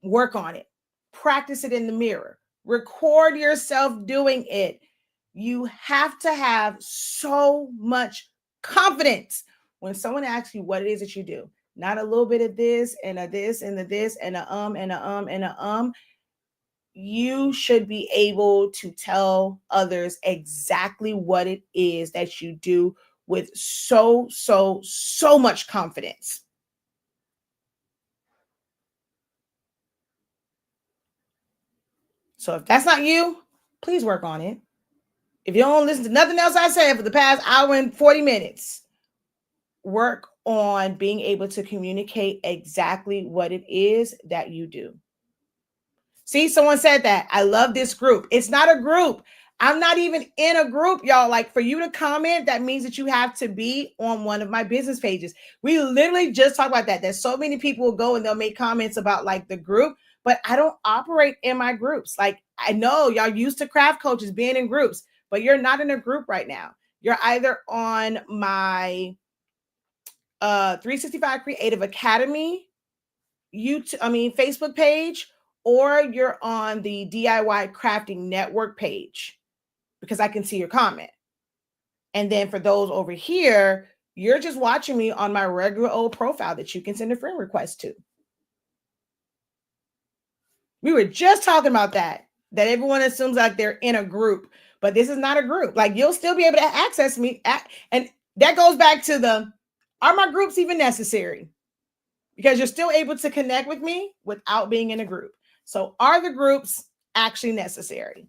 Work on it. Practice it in the mirror. Record yourself doing it. You have to have so much confidence when someone asks you what it is that you do. Not a little bit of this and a this and a this and a and a and a. You should be able to tell others exactly what it is that you do with so much confidence. So if that's not you, please work on it. If you don't listen to nothing else I said for the past hour and 40 minutes, work on being able to communicate exactly what it is that you do. See, someone said that. I love this group. It's not a group. I'm not even in a group, y'all. Like, for you to comment, that means that you have to be on one of my business pages. We literally just talked about that. There's so many people will go and they'll make comments about like the group, but I don't operate in my groups. Like, I know y'all used to craft coaches being in groups, but you're not in a group right now. You're either on my 365 Creative Academy Facebook page, or you're on the DIY Crafting Network page, because I can see your comment. And then for those over here, you're just watching me on my regular old profile that you can send a friend request to. We were just talking about that everyone assumes like they're in a group, but this is not a group. Like, you'll still be able to access me. And that goes back to are my groups even necessary? Because you're still able to connect with me without being in a group. So are the groups actually necessary?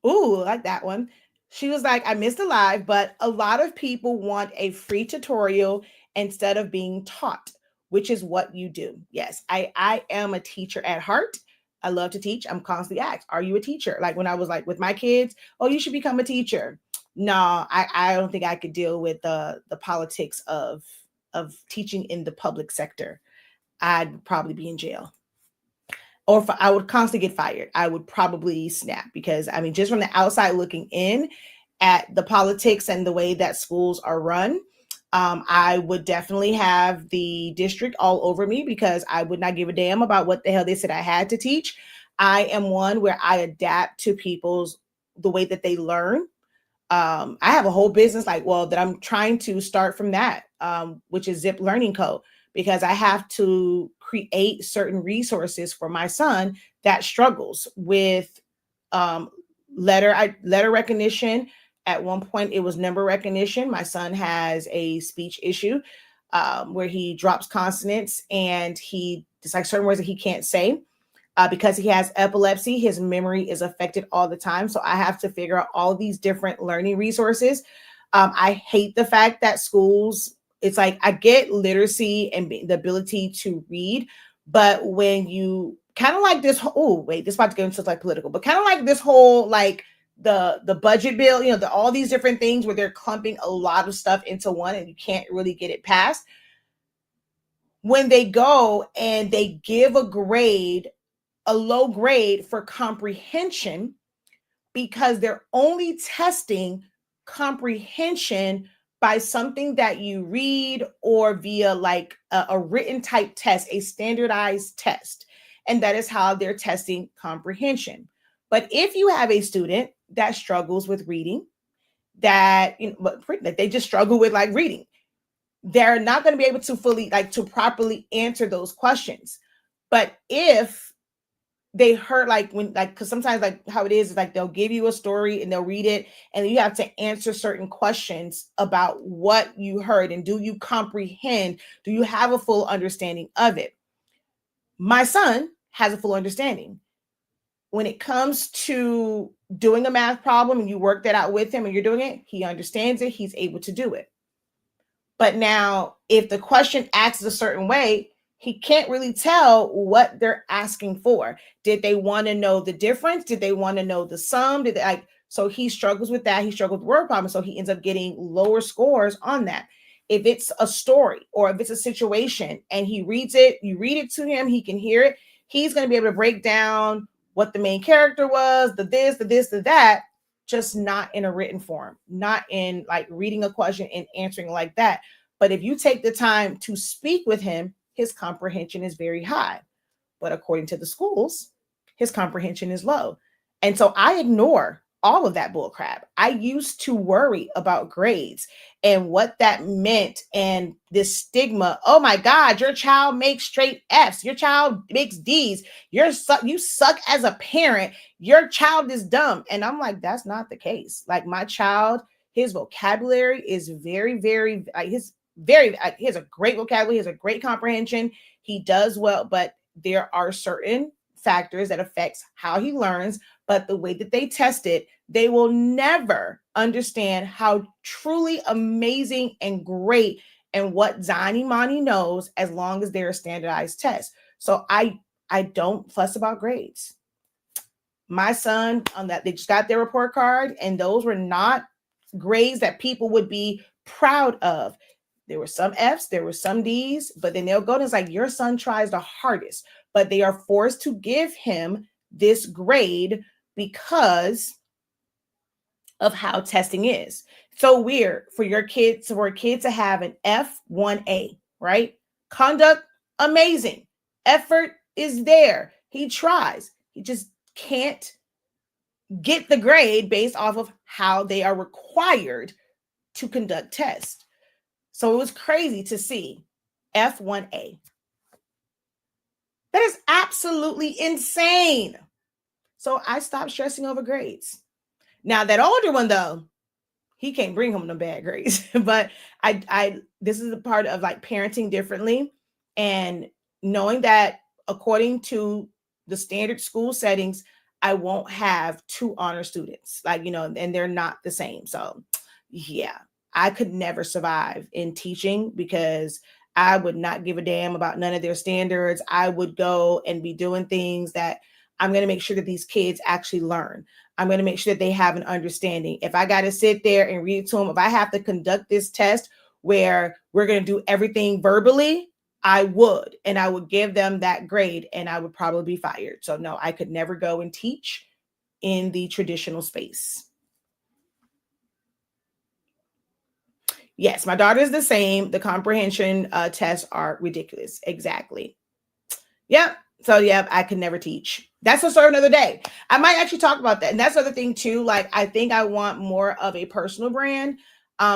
Ooh, like that one. She was like, I missed the live, but a lot of people want a free tutorial instead of being taught, which is what you do. Yes, I am a teacher at heart. I love to teach. I'm constantly asked, are you a teacher? Like when I was like with my kids, oh, you should become a teacher. No, I don't think I could deal with the politics of teaching in the public sector. I'd probably be in jail, or if I would constantly get fired. I would probably snap, because I mean, just from the outside looking in at the politics and the way that schools are run, I would definitely have the district all over me, because I would not give a damn about what the hell they said I had to teach. I am one where I adapt to people's the way that they learn. I have a whole business that I'm trying to start from that, which is Zip Learning Co. Because I have to create certain resources for my son that struggles with um, letter recognition. At one point, it was number recognition. My son has a speech issue where he drops consonants, and it's like certain words that he can't say. Because he has epilepsy, his memory is affected all the time. So I have to figure out all these different learning resources. I hate the fact that schools, it's like I get literacy and the ability to read, but when you kind of like this, oh wait, this is about to get into like political, but kind of like this whole like the budget bill, all these different things where they're clumping a lot of stuff into one and you can't really get it passed. When they go and they give a low grade for comprehension, because they're only testing comprehension by something that you read or via like a written type test, a standardized test. And that is how they're testing comprehension. But if you have a student that struggles with reading, that they just struggle with like reading, they're not going to be able to fully to properly answer those questions. But if they hurt because sometimes like how it is like they'll give you a story and they'll read it, and you have to answer certain questions about what you heard, and do you comprehend, do you have a full understanding of it? My son has a full understanding. When it comes to doing a math problem and you work that out with him and you're doing it, he understands it, he's able to do it. But now, if the question asks a certain way, he can't really tell what they're asking for. Did they want to know the difference? Did they want to know the sum? So he struggles with that. He struggles with word problems. So he ends up getting lower scores on that. If it's a story or if it's a situation and he reads it, you read it to him, he can hear it. He's going to be able to break down what the main character was, the this, the that, just not in a written form, not in like reading a question and answering like that. But if you take the time to speak with him, his comprehension is very high. But according to the schools, his comprehension is low. And so I ignore all of that bull crap. I used to worry about grades and what that meant, and this stigma. Oh my God, your child makes straight F's. Your child makes D's. You suck as a parent. Your child is dumb. And I'm like, that's not the case. Like my child, his vocabulary is very, very, he has a great vocabulary, he has a great comprehension, he does well, but there are certain factors that affects how he learns. But the way that they test it, they will never understand how truly amazing and great and what Zani Mani knows as long as they're a standardized test. So I don't fuss about grades. My son on that, they just got their report card, and those were not grades that people would be proud of. There were some F's, there were some D's, but then they'll go and it's like, your son tries the hardest, but they are forced to give him this grade because of how testing is. So weird for your kids, for a kid to have an F1A, right? Conduct, amazing. Effort is there. He tries. He just can't get the grade based off of how they are required to conduct tests. So it was crazy to see F1A. That is absolutely insane. So I stopped stressing over grades. Now that older one though, he can't bring home no bad grades. But I this is a part of like parenting differently and knowing that according to the standard school settings, I won't have two honor students, like, and they're not the same. So yeah, I could never survive in teaching because I would not give a damn about none of their standards. I would go and be doing things that I'm going to make sure that these kids actually learn. I'm going to make sure that they have an understanding. If I got to sit there and read to them, if I have to conduct this test where we're going to do everything verbally, I would, and I would give them that grade and I would probably be fired. So no, I could never go and teach in the traditional space. Yes, my daughter is the same. The comprehension tests are ridiculous. Exactly. Yep. So yeah, I could never teach. That's a story another day. I might actually talk about that. And that's the other thing too. Like, I think I want more of a personal brand.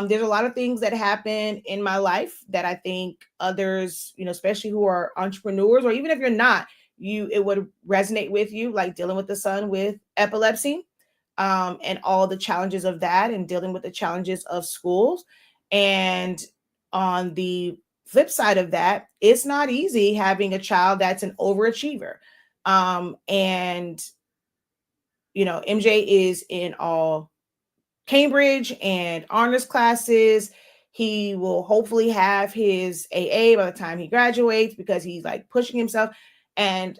There's a lot of things that happen in my life that I think others, especially who are entrepreneurs, or even if you're not, it would resonate with you, like dealing with the son with epilepsy, and all the challenges of that, and dealing with the challenges of schools. And on the flip side of that, it's not easy having a child that's an overachiever. And MJ is in all Cambridge and honors classes. He will hopefully have his AA by the time he graduates because he's like pushing himself. And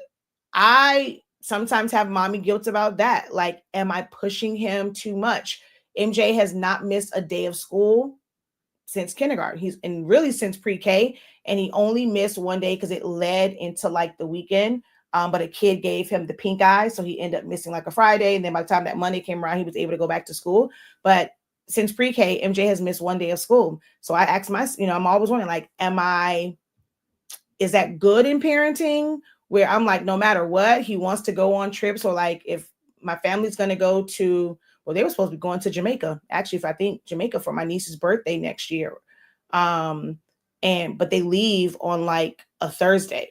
I sometimes have mommy guilt about that. Like, am I pushing him too much? MJ has not missed a day of school since kindergarten. He's and really since pre-K, and he only missed one day because it led into like the weekend. But a kid gave him the pink eye, so he ended up missing like a Friday. And then by the time that Monday came around, he was able to go back to school. But since pre-K, MJ has missed one day of school. So I asked I'm always wondering, like, is that good in parenting? Where I'm like, no matter what, he wants to go on trips, or like if my family's going to go to, well, they were supposed to be going to Jamaica. Actually, if I think Jamaica for my niece's birthday next year. But they leave on like a Thursday.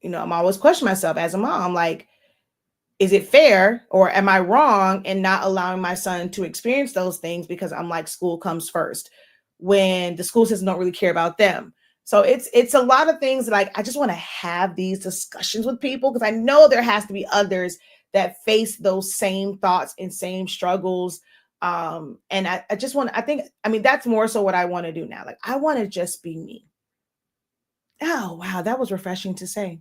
I'm always questioning myself as a mom, like, is it fair or am I wrong in not allowing my son to experience those things because I'm like, school comes first when the school system don't really care about them. So it's a lot of things that, like, I just want to have these discussions with people because I know there has to be others that face those same thoughts and same struggles. And I just want, that's more so what I want to do now. Like, I want to just be me. Oh, wow. That was refreshing to say.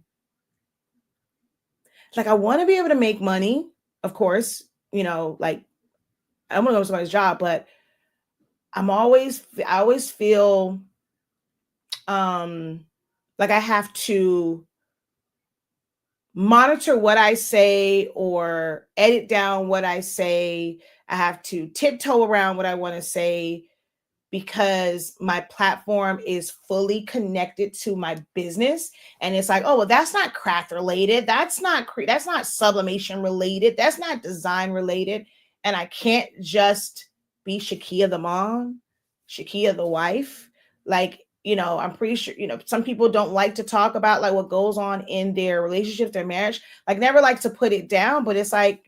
Like, I want to be able to make money, of course, like, I want to go to somebody's job, but I always feel like I have to monitor what I say or edit down what I say. I have to tiptoe around what I want to say because my platform is fully connected to my business. And it's like, oh, well, that's not craft related. That's not sublimation related. That's not design related. And I can't just be Shakeya the mom, Shakeya the wife. Like, I'm pretty sure, some people don't like to talk about like what goes on in their relationship, their marriage, like never like to put it down, but it's like,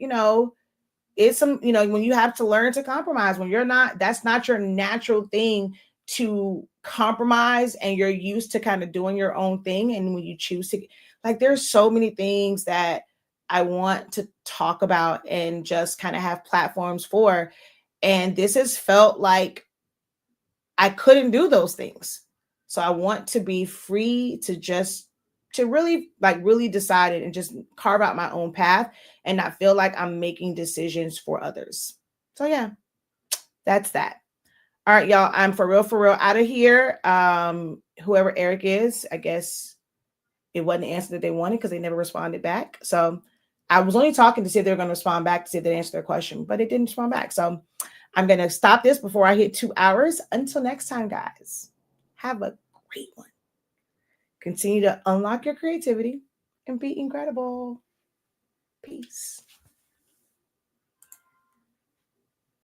it's some, when you have to learn to compromise when you're not, that's not your natural thing to compromise and you're used to kind of doing your own thing. And when you choose to, like, there's so many things that I want to talk about and just kind of have platforms for. And this has felt like I couldn't do those things. So I want to be free to just to really like really decide it and just carve out my own path and not feel like I'm making decisions for others. So yeah, that's that. All right, y'all. I'm for real out of here. Whoever Eric is, I guess it wasn't the answer that they wanted because they never responded back. So I was only talking to see if they were going to respond back to see if they answered their question, but it didn't respond back. So I'm going to stop this before I hit 2 hours. Until next time, guys, have a great one. Continue to unlock your creativity and be incredible. Peace.